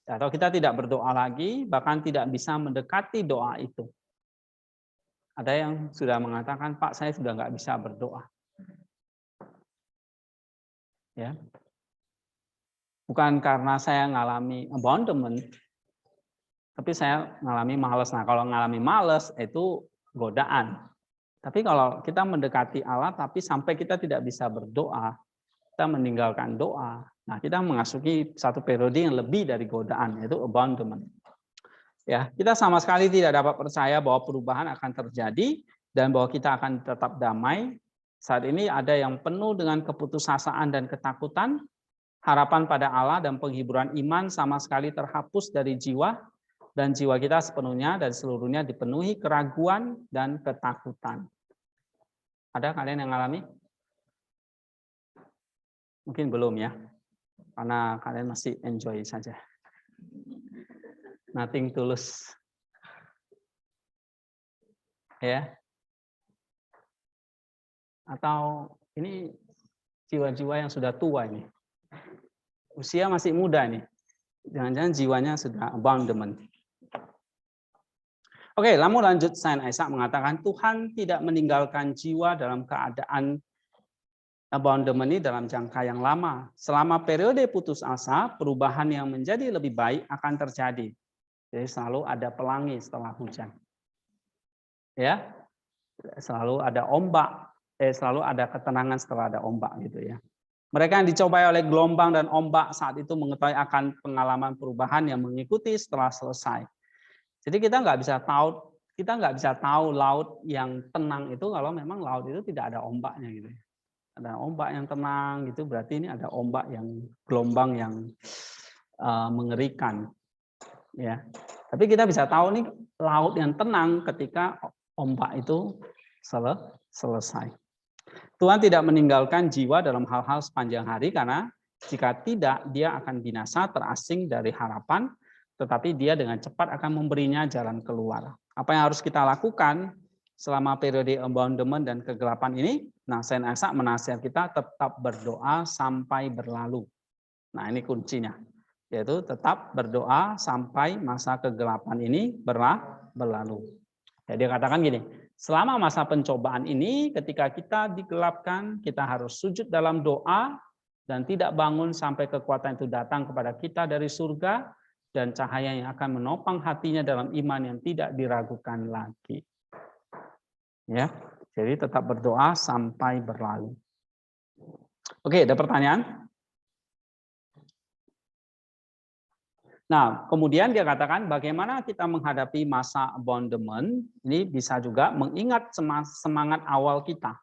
atau kita tidak berdoa lagi, bahkan tidak bisa mendekati doa itu. Ada yang sudah mengatakan, Pak, saya sudah nggak bisa berdoa. Ya, bukan karena saya ngalami abandonment, tapi saya ngalami malas. Nah, kalau ngalami malas itu godaan. Tapi kalau kita mendekati Allah, tapi sampai kita tidak bisa berdoa, kita meninggalkan doa. Nah, kita mengasuki satu periode yang lebih dari godaan, yaitu abandonment. Ya, kita sama sekali tidak dapat percaya bahwa perubahan akan terjadi dan bahwa kita akan tetap damai. Saat ini ada yang penuh dengan keputusasaan dan ketakutan, harapan pada Allah dan penghiburan iman sama sekali terhapus dari jiwa, dan jiwa kita sepenuhnya dan seluruhnya dipenuhi keraguan dan ketakutan. Ada kalian yang mengalami? Mungkin belum ya, karena kalian masih enjoy saja. Nothing tulus. Ya. Atau ini jiwa-jiwa yang sudah tua ini. Usia masih muda nih. Jangan-jangan jiwanya sudah abandonment. Oke, lalu lanjut Saint Isaac mengatakan Tuhan tidak meninggalkan jiwa dalam keadaan abandonment ini dalam jangka yang lama. Selama periode putus asa, perubahan yang menjadi lebih baik akan terjadi. Jadi selalu ada pelangi setelah hujan. Ya. Selalu ada ombak, selalu ada ketenangan setelah ada ombak gitu ya. Mereka yang dicobai oleh gelombang dan ombak saat itu mengetahui akan pengalaman perubahan yang mengikuti setelah selesai. Jadi kita nggak bisa tahu laut yang tenang itu kalau memang laut itu tidak ada ombaknya gitu. Ada ombak yang tenang gitu berarti ini ada ombak yang gelombang yang mengerikan. Ya, tapi kita bisa tahu nih laut yang tenang ketika ombak itu selesai. Tuhan tidak meninggalkan jiwa dalam hal-hal sepanjang hari karena jika tidak dia akan binasa terasing dari harapan, tetapi dia dengan cepat akan memberinya jalan keluar. Apa yang harus kita lakukan selama periode abandonment dan kegelapan ini? Nah, Saint Isaac menasihat kita tetap berdoa sampai berlalu. Nah, ini kuncinya. Yaitu tetap berdoa sampai masa kegelapan ini berlalu. Jadi dia katakan gini, selama masa pencobaan ini ketika kita digelapkan, kita harus sujud dalam doa dan tidak bangun sampai kekuatan itu datang kepada kita dari surga dan cahaya yang akan menopang hatinya dalam iman yang tidak diragukan lagi. Ya, jadi tetap berdoa sampai berlalu. Oke, ada pertanyaan? Nah, kemudian dia katakan bagaimana kita menghadapi masa abandonment, ini bisa juga mengingat semangat awal kita.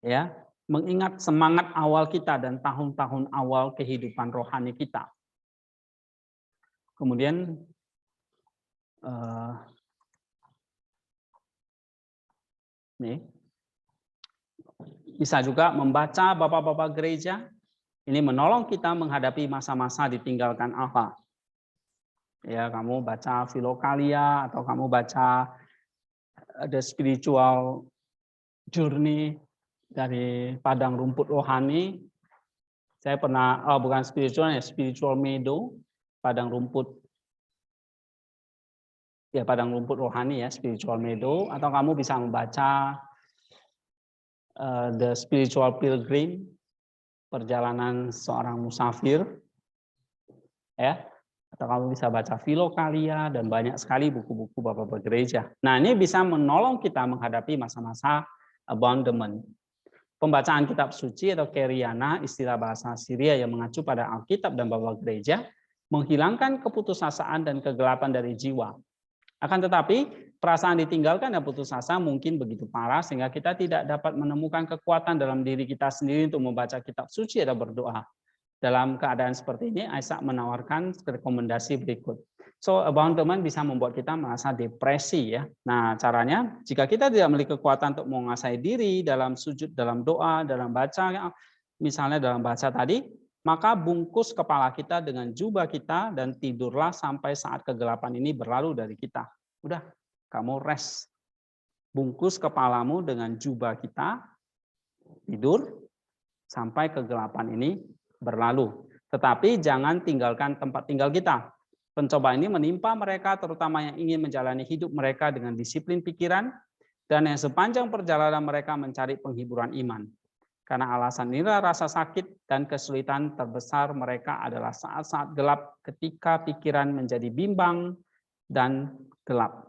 Ya, mengingat semangat awal kita dan tahun-tahun awal kehidupan rohani kita. Kemudian nih, bisa juga membaca bapak-bapak gereja, ini menolong kita menghadapi masa-masa ditinggalkan Allah. Ya, kamu baca Filokalia atau kamu baca The Spiritual Journey dari Padang Rumput Rohani. Saya pernah, bukan spiritual ya, Spiritual Meadow, Padang Rumput. Ya, Padang Rumput Rohani ya, Spiritual Meadow. Atau kamu bisa membaca The Spiritual Pilgrim, perjalanan seorang musafir. Ya, atau kamu bisa baca Filokalia dan banyak sekali buku-buku bapak-bapak gereja. Nah, ini bisa menolong kita menghadapi masa-masa abandonment. Pembacaan kitab suci atau Keriana, istilah bahasa Syria yang mengacu pada Alkitab dan bapak gereja, menghilangkan keputusasaan dan kegelapan dari jiwa. Akan tetapi, perasaan ditinggalkan dan putus asa mungkin begitu parah sehingga kita tidak dapat menemukan kekuatan dalam diri kita sendiri untuk membaca kitab suci atau berdoa. Dalam keadaan seperti ini, Isaac menawarkan rekomendasi berikut. So, abandonment bisa membuat kita merasa depresi ya. Nah, caranya jika kita tidak memiliki kekuatan untuk menguasai diri dalam sujud, dalam doa, dalam baca, misalnya dalam baca tadi, maka bungkus kepala kita dengan jubah kita dan tidurlah sampai saat kegelapan ini berlalu dari kita. Udah, kamu rest. Bungkus kepalamu dengan jubah kita, tidur sampai kegelapan ini berlalu. Tetapi jangan tinggalkan tempat tinggal kita. Pencobaan ini menimpa mereka, terutama yang ingin menjalani hidup mereka dengan disiplin pikiran, dan yang sepanjang perjalanan mereka mencari penghiburan iman. Karena alasan inilah rasa sakit dan kesulitan terbesar mereka adalah saat-saat gelap ketika pikiran menjadi bimbang dan gelap.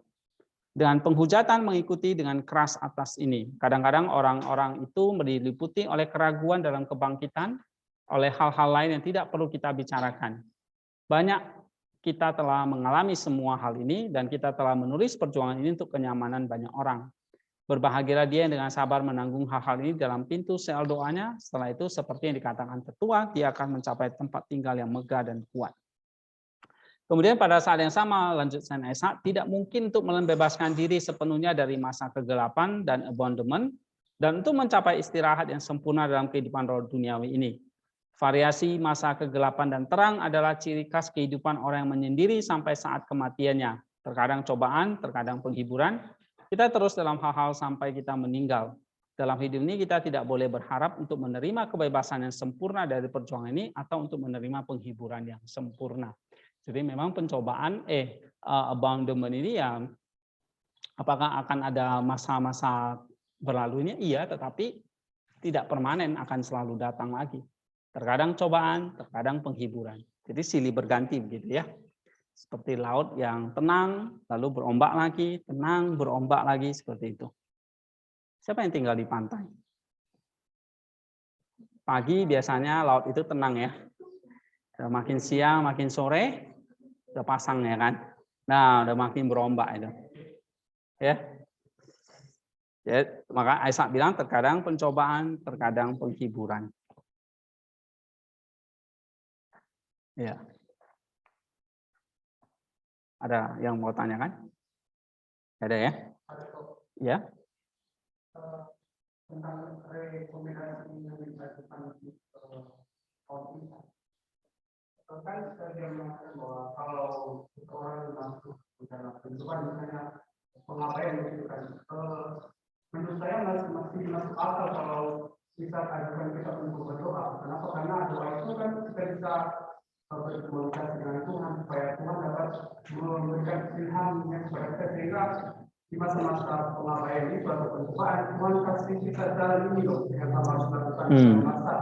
Dan penghujatan mengikuti dengan keras atas ini. Kadang-kadang orang-orang itu diliputi oleh keraguan dalam kebangkitan, oleh hal-hal lain yang tidak perlu kita bicarakan. Banyak kita telah mengalami semua hal ini dan kita telah menulis perjuangan ini untuk kenyamanan banyak orang. Berbahagialah dia yang dengan sabar menanggung hal-hal ini dalam pintu sel doanya. Setelah itu seperti yang dikatakan tetua, dia akan mencapai tempat tinggal yang megah dan kuat. Kemudian pada saat yang sama, lanjut Saint Isaac, tidak mungkin untuk membebaskan diri sepenuhnya dari masa kegelapan dan abandonment, dan untuk mencapai istirahat yang sempurna dalam kehidupan roh duniawi ini. Variasi masa kegelapan dan terang adalah ciri khas kehidupan orang yang menyendiri sampai saat kematiannya. Terkadang cobaan, terkadang penghiburan. Kita terus dalam hal-hal sampai kita meninggal. Dalam hidup ini kita tidak boleh berharap untuk menerima kebebasan yang sempurna dari perjuangan ini atau untuk menerima penghiburan yang sempurna. Jadi memang pencobaan abandonment ini ya, apakah akan ada masa-masa berlalunya? Iya, tetapi tidak permanen, akan selalu datang lagi. Terkadang cobaan, terkadang penghiburan. Jadi silih berganti begitu ya. Seperti laut yang tenang, lalu berombak lagi, tenang, berombak lagi, seperti itu. Siapa yang tinggal di pantai? Pagi biasanya laut itu tenang ya. Makin siang, makin sore, udah pasang ya kan. Nah, udah makin berombak itu. Ya. Ya, maka Isaac bilang terkadang pencobaan, terkadang penghiburan. Ya. Ada yang mau tanyakan? Ada ya? Ya. Tentang rekomendasi yang dilakukan kan saya mengatakan bahwa kalau seseorang masuk ke dalam kehidupan misalnya pengabaian gitu kan, menurut saya masih masuk akal kalau bisa ajukan kita untuk berdoa. Kenapa? Karena doa itu kan kita bisa berkomunikasi dengan Tuhan supaya Tuhan dapat memberikan ilhamnya kepada kita sehingga di masa-masa pengabaian ini suatu pencobaan Tuhan kasih kita jalan ini loh yang sama melakukan masa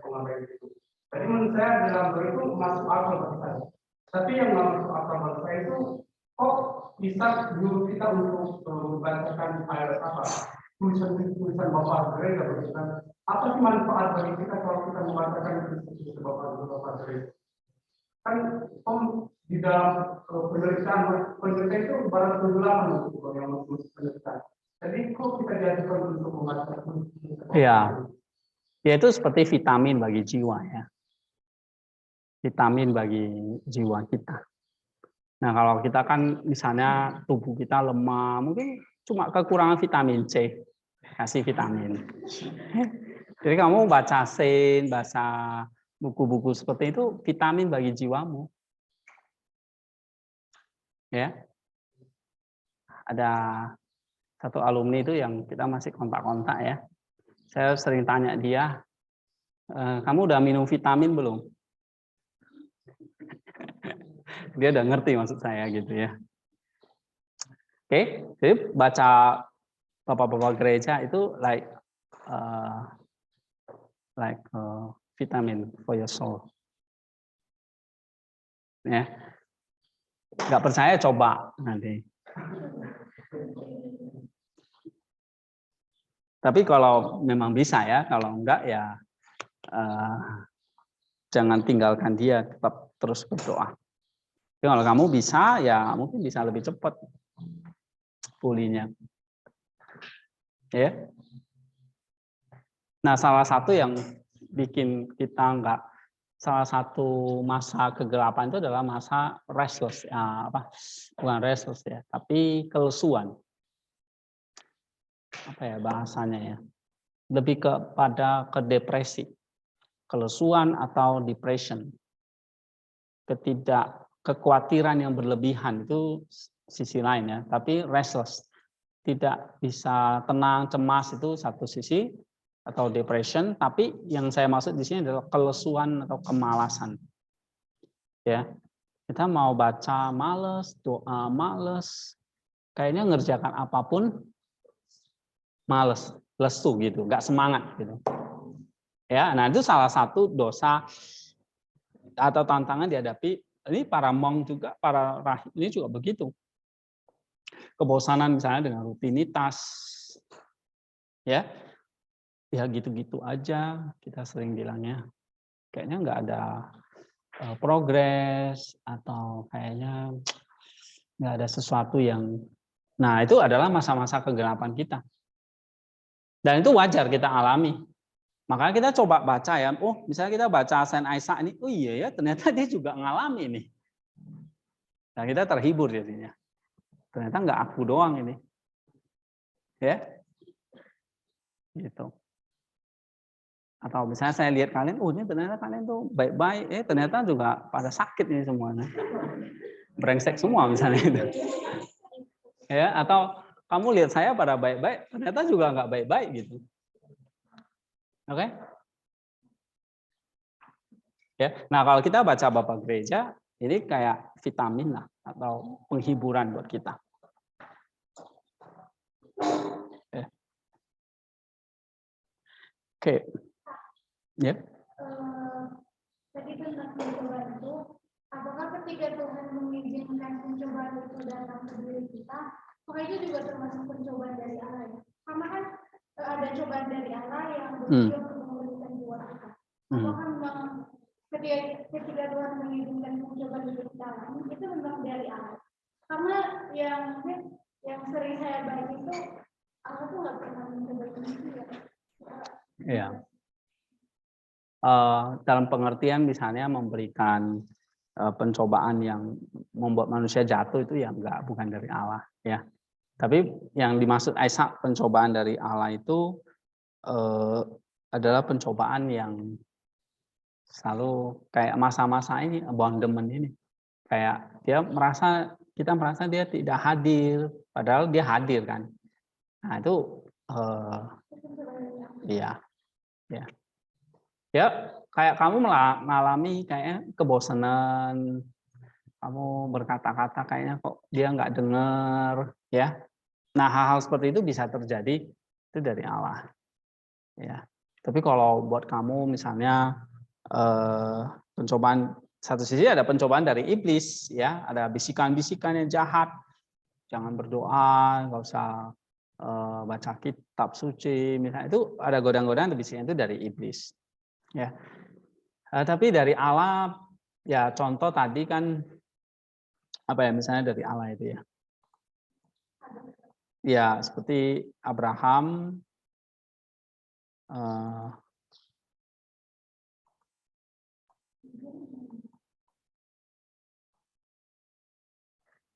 pengabaian itu. Jadi menurut saya dalam doa itu masuk akal bagi saya. Tapi yang masuk akal bagi saya itu kok bisa dulu kita untuk membacakan tulisan Bapak gereja begitu kan? Apa sih manfaat bagi kita kalau kita membacakan tulisan Bapak gereja? kan di dalam penelitian itu baru 78 untuk yang penelitian. Jadi kok kita diajarkan untuk membaca? Iya. Ya itu seperti vitamin bagi jiwa ya. Vitamin bagi jiwa kita. Nah kalau kita kan misalnya tubuh kita lemah, mungkin cuma kekurangan vitamin C, kasih vitamin. Jadi kamu baca Sain, baca buku-buku seperti itu, vitamin bagi jiwamu. Ya, ada satu alumni itu yang kita masih kontak-kontak ya. Saya sering tanya dia, kamu udah minum vitamin belum? Dia udah ngerti maksud saya gitu ya. Oke, jadi baca bapak-bapak gereja itu like vitamin for your soul. Ya, nggak percaya coba nanti. Tapi kalau memang bisa ya, kalau enggak ya jangan tinggalkan dia, tetap terus berdoa. Tapi kalau kamu bisa, ya mungkin bisa lebih cepat pulihnya. Ya. Nah, salah satu yang bikin kita enggak, salah satu masa kegelapan itu adalah masa restless, bukan restless ya, tapi kelesuan. Apa ya bahasanya ya? Lebih kepada ke depresi, kelesuan atau depression. Kekhawatiran yang berlebihan itu sisi lain ya, tapi restless, tidak bisa tenang, cemas itu satu sisi, atau depression, tapi yang saya maksud di sini adalah kelesuan atau kemalasan. Ya, kita mau baca males, doa males, kayaknya ngerjakan apapun males, lesu gitu, nggak semangat gitu. Ya, nah itu salah satu dosa atau tantangan dihadapi. Ini para monk juga, para rahib ini juga begitu. Kebosanan misalnya dengan rutinitas, ya gitu-gitu aja kita sering bilangnya. Kayaknya nggak ada progres atau kayaknya nggak ada sesuatu yang. Nah itu adalah masa-masa kegelapan kita. Dan itu wajar kita alami. Makanya kita coba baca ya, misalnya kita baca Saint Isaac ini, oh iya ya ternyata dia juga ngalami ini. Nah kita terhibur jadinya. Ternyata nggak aku doang ini. Ya. Gitu. Atau misalnya saya lihat kalian, ini ternyata kalian tuh baik-baik, ternyata juga pada sakit ini semuanya. Brengsek semua misalnya itu. Ya, atau kamu lihat saya pada baik-baik, ternyata juga nggak baik-baik gitu. Oke? Ya. Nah, kalau kita baca Bapak Gereja, ini kayak vitamin lah atau penghiburan buat kita. Ya. Oke. Ya. Tadi tentang pencobaan itu, apakah ketika Tuhan mengizinkan pencobaan itu datang ke diri kita, maka itu juga termasuk pencobaan dari Allah ya? Karena kan ada cobaan dari Allah yang bertujuan untuk memberikan jiwa kita. Apakah memang ketika Tuhan mengizinkan pencobaan itu kita alami, itu memang dari Allah? Karena yang sering saya baca itu, Allah tuh nggak pernah mencoba manusia. Iya. Dalam pengertian misalnya memberikan pencobaan yang membuat manusia jatuh itu ya bukan dari Allah ya. Tapi yang dimaksud Isaac pencobaan dari Allah itu adalah pencobaan yang selalu kayak masa-masa ini abandonment ini. Kayak kita merasa dia tidak hadir padahal dia hadir kan. Nah, itu iya. Ya. Ya, kayak kamu mengalami kayak kebosanan, kamu berkata-kata kayaknya kok dia nggak dengar, ya. Nah, hal-hal seperti itu bisa terjadi itu dari Allah, ya. Tapi kalau buat kamu misalnya pencobaan satu sisi ada pencobaan dari iblis, ya, ada bisikan-bisikan yang jahat, jangan berdoa, nggak usah baca kitab suci, misalnya itu ada godaan-godaan bisikan itu dari iblis. Ya, tapi dari Allah Ya, contoh tadi kan apa ya, misalnya dari Allah itu ya. Ya, seperti Abraham,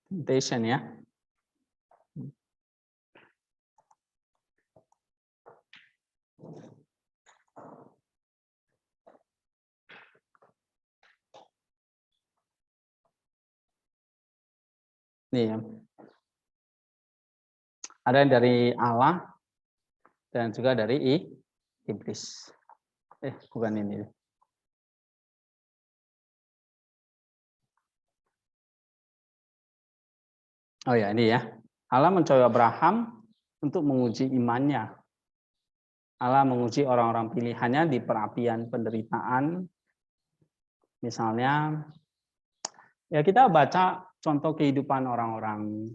temptation ya. Nih ya. Ada yang dari Allah dan juga dari iblis. Bukan ini. Oh ya, ini ya. Allah mencoba Abraham untuk menguji imannya. Allah menguji orang-orang pilihannya di perapian penderitaan. Misalnya, ya kita baca contoh kehidupan orang-orang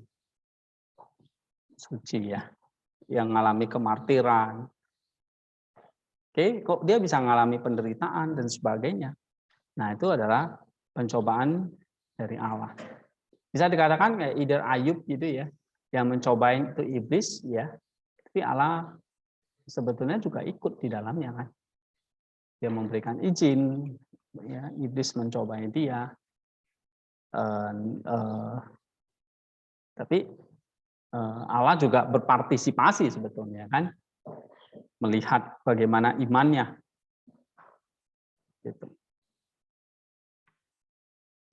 suci ya, yang mengalami kemartiran. Oke, kok dia bisa mengalami penderitaan dan sebagainya. Nah, itu adalah pencobaan dari Allah. Bisa dikatakan kayak ide Ayub gitu ya, yang mencobain itu iblis ya, tapi Allah sebetulnya juga ikut di dalamnya kan. Dia memberikan izin, ya, iblis mencobai dia. Tapi Allah juga berpartisipasi sebetulnya kan, melihat bagaimana imannya. Gitu.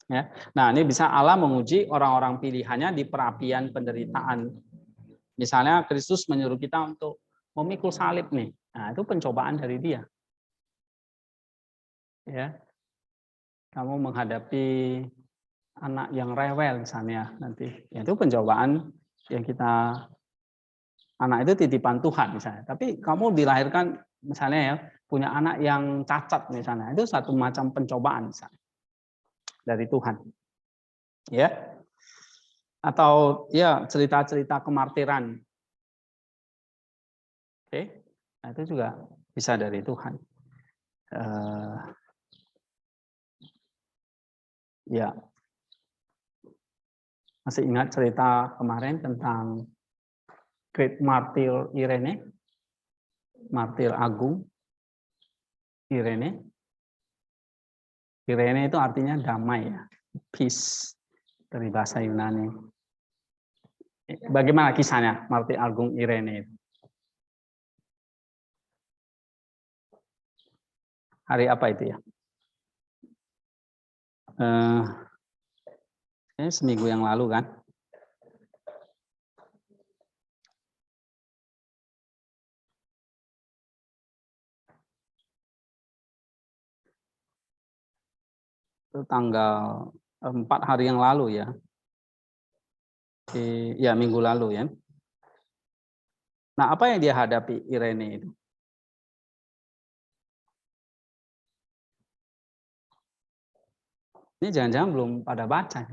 Ya. Nah, ini bisa Allah menguji orang-orang pilihannya di perapian penderitaan. Misalnya Kristus menyuruh kita untuk memikul salib nih. Nah, itu pencobaan dari dia. Ya. Kamu menghadapi anak yang rewel misalnya nanti. Ya, itu pencobaan yang kita, anak itu titipan Tuhan misalnya. Tapi kamu dilahirkan misalnya ya, punya anak yang cacat misalnya. Itu satu macam pencobaan misalnya dari Tuhan. Ya. Atau ya cerita-cerita kemartiran. Oke. Nah, itu juga bisa dari Tuhan. Ya. Masih ingat cerita kemarin tentang Great Martir Irene? Martir Agung Irene. Irene itu artinya damai ya. Peace dari bahasa Yunani. Bagaimana kisahnya Martir Agung Irene itu? Hari apa itu ya? Seminggu yang lalu kan? Itu tanggal 4 hari yang lalu ya. Ya, minggu lalu ya. Nah, apa yang dia hadapi Irene itu? Ini jangan-jangan belum pada baca.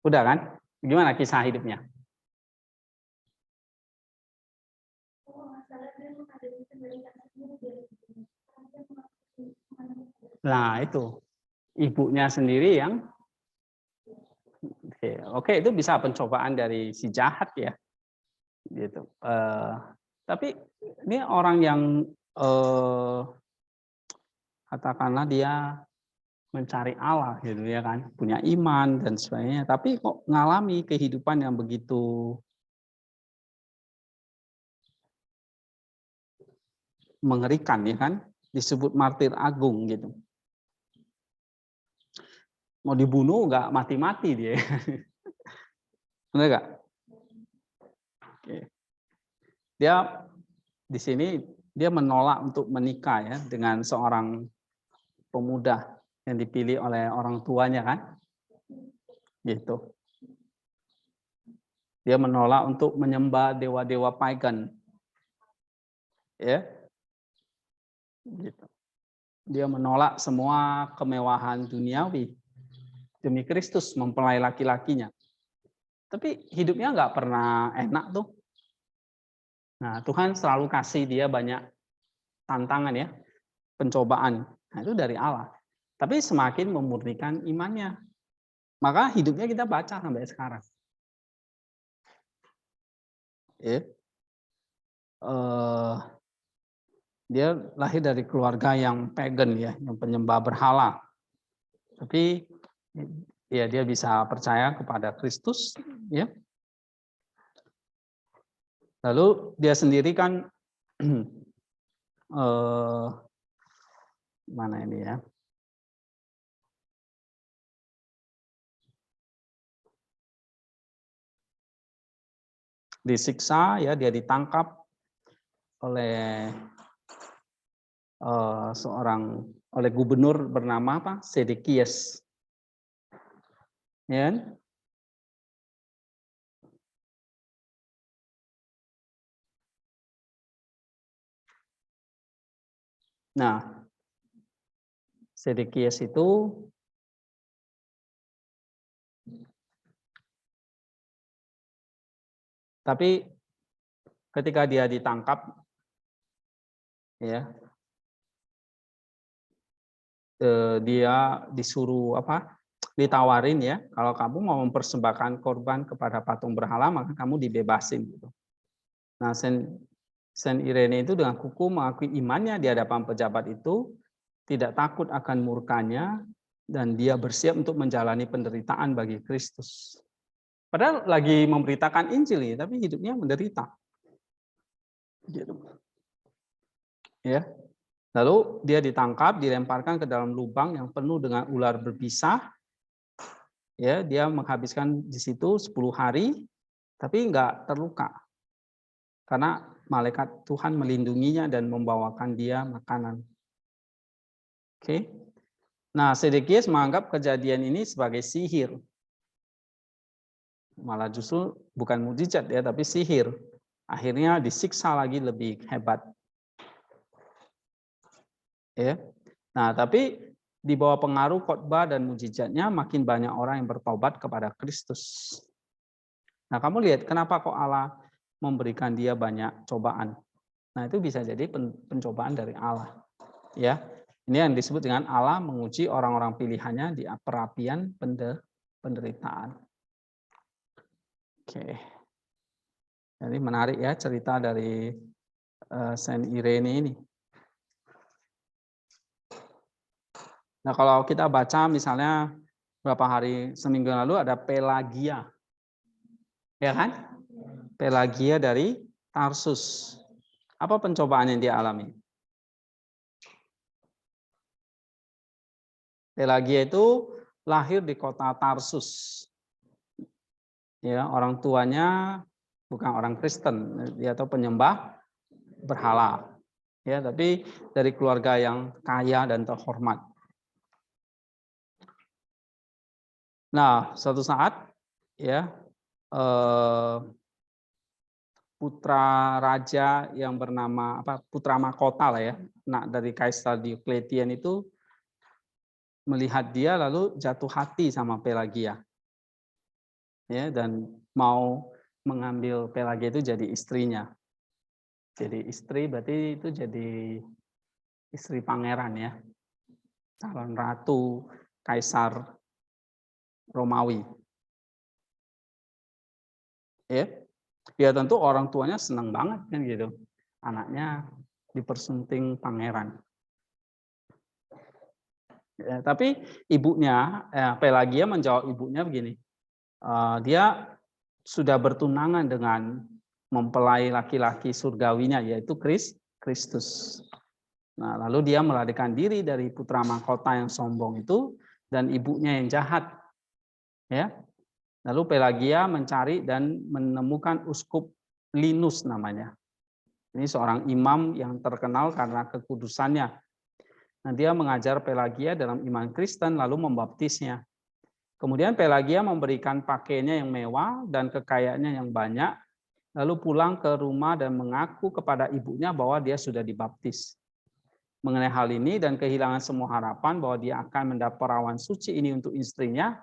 Udah kan? Gimana kisah hidupnya? Nah, itu. Ibunya sendiri yang Oke, itu bisa pencobaan dari si jahat ya. Gitu. Tapi ini orang yang katakanlah dia mencari Allah gitu ya kan, punya iman dan sebagainya, tapi kok ngalami kehidupan yang begitu mengerikan ya kan, disebut martir agung gitu. Mau dibunuh nggak mati-mati dia. Benar nggak? Oke. Dia di sini dia menolak untuk menikah ya dengan seorang pemuda yang dipilih oleh orang tuanya kan, gitu. Dia menolak untuk menyembah dewa-dewa pagan, ya, gitu. Dia menolak semua kemewahan duniawi demi Kristus mempelai laki-lakinya. Tapi hidupnya nggak pernah enak tuh. Nah, Tuhan selalu kasih dia banyak tantangan ya, pencobaan. Nah, itu dari Allah. Tapi semakin memurnikan imannya. Maka hidupnya kita baca sampai sekarang. Ya. Dia lahir dari keluarga yang pagan ya, yang penyembah berhala. Tapi ya dia bisa percaya kepada Kristus ya. Lalu dia sendiri kan mana ini ya? Disiksa ya, dia ditangkap oleh oleh gubernur bernama apa? Sedekias. Ya. Nah, Sedekias itu tapi ketika dia ditangkap ya, dia disuruh apa? Ditawarin ya, kalau kamu mau mempersembahkan korban kepada patung berhala maka kamu dibebasin gitu. Nah, Saint Irene itu dengan kukuh mengakui imannya di hadapan pejabat itu, tidak takut akan murkanya, dan dia bersiap untuk menjalani penderitaan bagi Kristus. Padahal lagi memberitakan Injil, tapi hidupnya menderita. Ya. Lalu dia ditangkap, dilemparkan ke dalam lubang yang penuh dengan ular berbisa. Ya, dia menghabiskan di situ 10 hari, tapi enggak terluka. Karena malaikat Tuhan melindunginya dan membawakan dia makanan. Oke. Nah, Sedekias menganggap kejadian ini sebagai sihir. Malah justru bukan mukjizat ya, tapi sihir. Akhirnya disiksa lagi lebih hebat. Ya. Nah, tapi di bawah pengaruh khotbah dan mukjizatnya makin banyak orang yang bertobat kepada Kristus. Nah, kamu lihat kenapa kok Allah memberikan dia banyak cobaan. Nah, itu bisa jadi pencobaan dari Allah. Ya. Ini yang disebut dengan Allah menguji orang-orang pilihannya di perapian penderitaan. Oke. Jadi menarik ya cerita dari Saint Irene ini. Nah, kalau kita baca misalnya seminggu lalu ada Pelagia. Ya kan? Pelagia dari Tarsus. Apa pencobaan yang dia alami? Pelagia itu lahir di kota Tarsus. Ya, orang tuanya bukan orang Kristen, dia atau penyembah berhala. Ya, tapi dari keluarga yang kaya dan terhormat. Nah, suatu saat ya putra raja yang bernama putra mahkota lah ya, anak dari Kaisar Diocletian itu melihat dia lalu jatuh hati sama Pelagia. Ya, dan mau mengambil Pelagia itu jadi istrinya. Jadi istri berarti itu jadi istri pangeran ya. Calon ratu Kaisar Romawi. Ya tentu orang tuanya senang banget kan gitu. Anaknya dipersunting pangeran. Ya, tapi ibunya, Pelagia menjawab ibunya begini. Dia sudah bertunangan dengan mempelai laki-laki surgawinya yaitu Kristus. Nah, lalu dia melarikan diri dari putra mahkota yang sombong itu dan ibunya yang jahat. Ya. Lalu Pelagia mencari dan menemukan uskup Linus namanya. Ini seorang imam yang terkenal karena kekudusannya. Nah, dia mengajar Pelagia dalam iman Kristen lalu membaptisnya. Kemudian Pelagia memberikan pakaiannya yang mewah dan kekayaannya yang banyak, lalu pulang ke rumah dan mengaku kepada ibunya bahwa dia sudah dibaptis. Mengenai hal ini dan kehilangan semua harapan bahwa dia akan mendapat perawan suci ini untuk istrinya,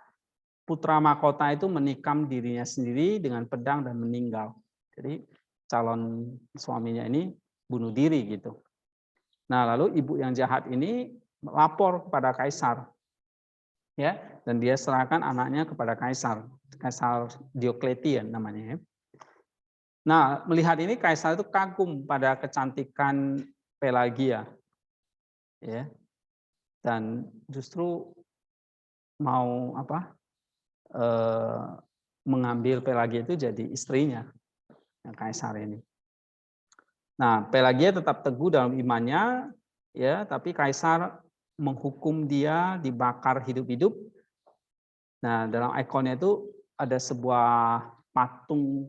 putra mahkota itu menikam dirinya sendiri dengan pedang dan meninggal. Jadi calon suaminya ini bunuh diri gitu. Nah, lalu ibu yang jahat ini lapor kepada kaisar, ya, dan dia serahkan anaknya kepada kaisar Diocletian namanya. Ya. Nah, melihat ini kaisar itu kagum pada kecantikan Pelagia, ya, dan justru mau mengambil Pelagia itu jadi istrinya, kaisar ini. Nah, Pelagia tetap teguh dalam imannya, ya, tapi kaisar menghukum dia dibakar hidup-hidup. Nah, dalam ikonnya itu ada sebuah patung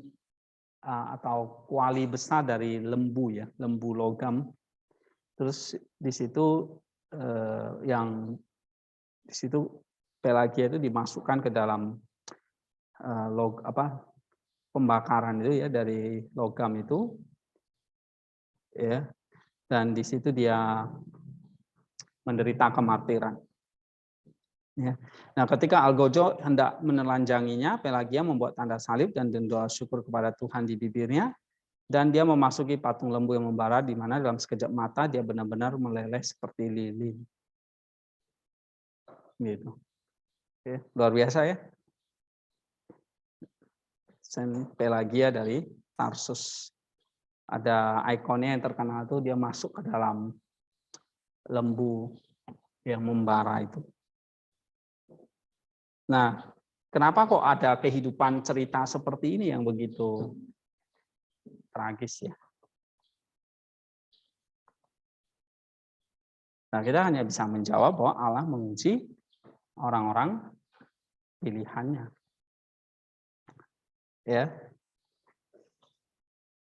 atau kuali besar dari lembu, ya, lembu logam. Terus di situ Pelagia itu dimasukkan ke dalam pembakaran itu, ya, dari logam itu, ya, dan di situ dia menderita kematiran. Ya. Nah, ketika Algojo hendak menelanjanginya, Pelagia membuat tanda salib dan doa syukur kepada Tuhan di bibirnya, dan dia memasuki patung lembu yang membara, di mana dalam sekejap mata dia benar-benar meleleh seperti lilin. Gitu. Oke, luar biasa, ya. Saint Pelagia dari Tarsus. Ada ikonnya yang terkenal itu, dia masuk ke dalam lembu yang membara itu. Nah, kenapa kok ada kehidupan cerita seperti ini yang begitu tragis, ya? Nah, kita hanya bisa menjawab bahwa Allah menguji orang-orang pilihannya. Ya.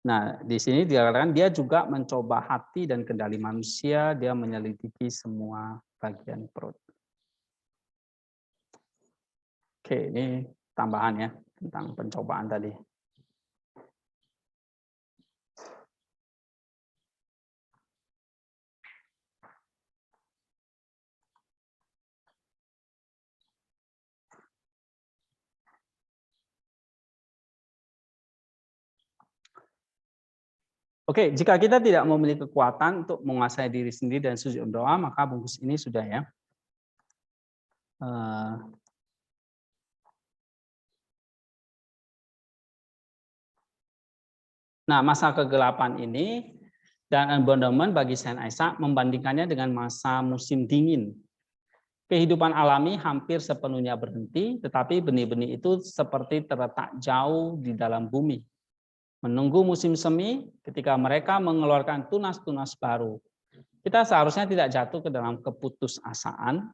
Nah, di sini dikatakan dia juga mencoba hati dan kendali manusia, dia menyelidiki semua bagian perut. Oke, ini tambahan, ya, tentang pencobaan tadi. Oke, jika kita tidak memiliki kekuatan untuk menguasai diri sendiri dan sujud doa, maka bungkus ini sudah, ya. Nah, masa kegelapan ini dan abandonment bagi Saint Isaac membandingkannya dengan masa musim dingin. Kehidupan alami hampir sepenuhnya berhenti, tetapi benih-benih itu seperti terletak jauh di dalam bumi. Menunggu musim semi ketika mereka mengeluarkan tunas-tunas baru. Kita seharusnya tidak jatuh ke dalam keputusasaan,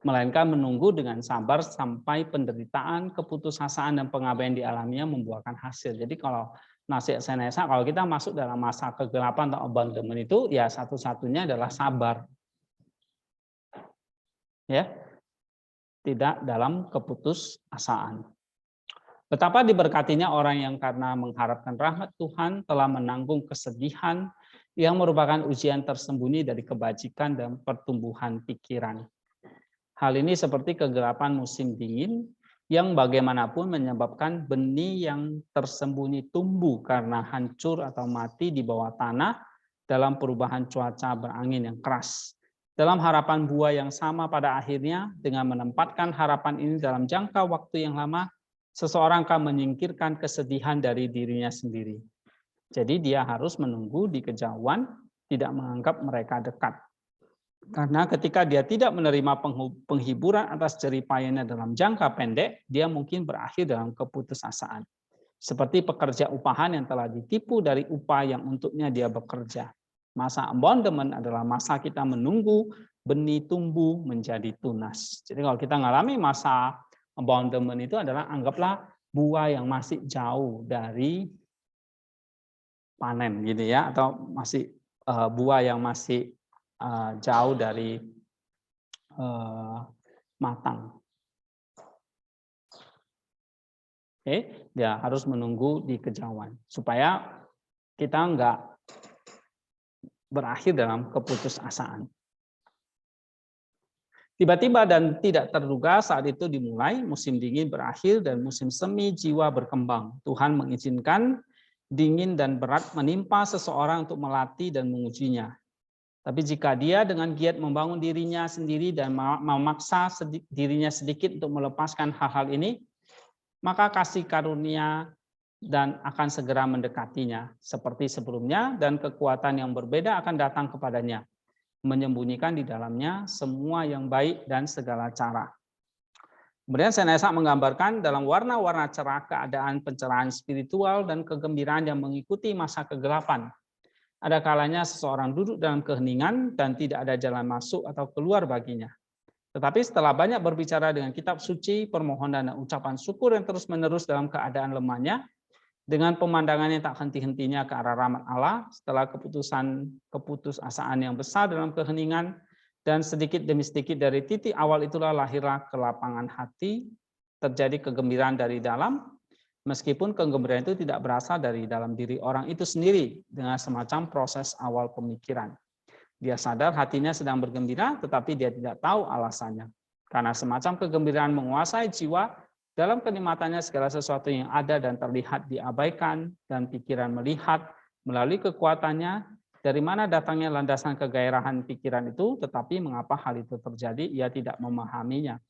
melainkan menunggu dengan sabar sampai penderitaan, keputusasaan, dan pengabaian dialaminya membuahkan hasil. Jadi kalau nasihat Saint Isaac, kalau kita masuk dalam masa kegelapan atau abandonment itu, ya satu-satunya adalah sabar. Ya, tidak dalam keputusasaan. Betapa diberkatinya orang yang karena mengharapkan rahmat Tuhan telah menanggung kesedihan yang merupakan ujian tersembunyi dari kebajikan dan pertumbuhan pikiran. Hal ini seperti kegelapan musim dingin yang bagaimanapun menyebabkan benih yang tersembunyi tumbuh karena hancur atau mati di bawah tanah dalam perubahan cuaca berangin yang keras. Dalam harapan buah yang sama pada akhirnya, dengan menempatkan harapan ini dalam jangka waktu yang lama, seseorang akan menyingkirkan kesedihan dari dirinya sendiri. Jadi dia harus menunggu di kejauhan, tidak menganggap mereka dekat. Karena ketika dia tidak menerima penghiburan atas jeripayanya dalam jangka pendek, dia mungkin berakhir dalam keputusasaan. Seperti pekerja upahan yang telah ditipu dari upah yang untuknya dia bekerja. Masa abandonment adalah masa kita menunggu benih tumbuh menjadi tunas. Jadi kalau kita mengalami masa abandonment itu adalah anggaplah buah yang masih jauh dari panen, gitu ya, atau masih buah yang masih jauh dari matang. Oke, dia harus menunggu di kejauhan supaya kita enggak berakhir dalam keputusasaan. Tiba-tiba dan tidak terduga saat itu dimulai, musim dingin berakhir dan musim semi jiwa berkembang. Tuhan mengizinkan dingin dan berat menimpa seseorang untuk melatih dan mengujinya. Tapi jika dia dengan giat membangun dirinya sendiri dan memaksa dirinya sedikit untuk melepaskan hal-hal ini, maka kasih karunia dan akan segera mendekatinya seperti sebelumnya, dan kekuatan yang berbeda akan datang kepadanya, menyembunyikan di dalamnya semua yang baik dan segala cara. Kemudian Senesa menggambarkan dalam warna-warna cerah keadaan pencerahan spiritual dan kegembiraan yang mengikuti masa kegelapan. Ada kalanya seseorang duduk dalam keheningan dan tidak ada jalan masuk atau keluar baginya. Tetapi setelah banyak berbicara dengan kitab suci, permohonan dan ucapan syukur yang terus-menerus dalam keadaan lemahnya, dengan pemandangan yang tak henti-hentinya ke arah rahmat Allah, setelah keputusasaan yang besar dalam keheningan, dan sedikit demi sedikit dari titik awal itulah lahirlah kelapangan hati, terjadi kegembiraan dari dalam, meskipun kegembiraan itu tidak berasal dari dalam diri orang itu sendiri dengan semacam proses awal pemikiran. Dia sadar hatinya sedang bergembira, tetapi dia tidak tahu alasannya. Karena semacam kegembiraan menguasai jiwa, dalam kenikmatannya segala sesuatu yang ada dan terlihat diabaikan, dan pikiran melihat melalui kekuatannya, dari mana datangnya landasan kegairahan pikiran itu, tetapi mengapa hal itu terjadi, ia tidak memahaminya.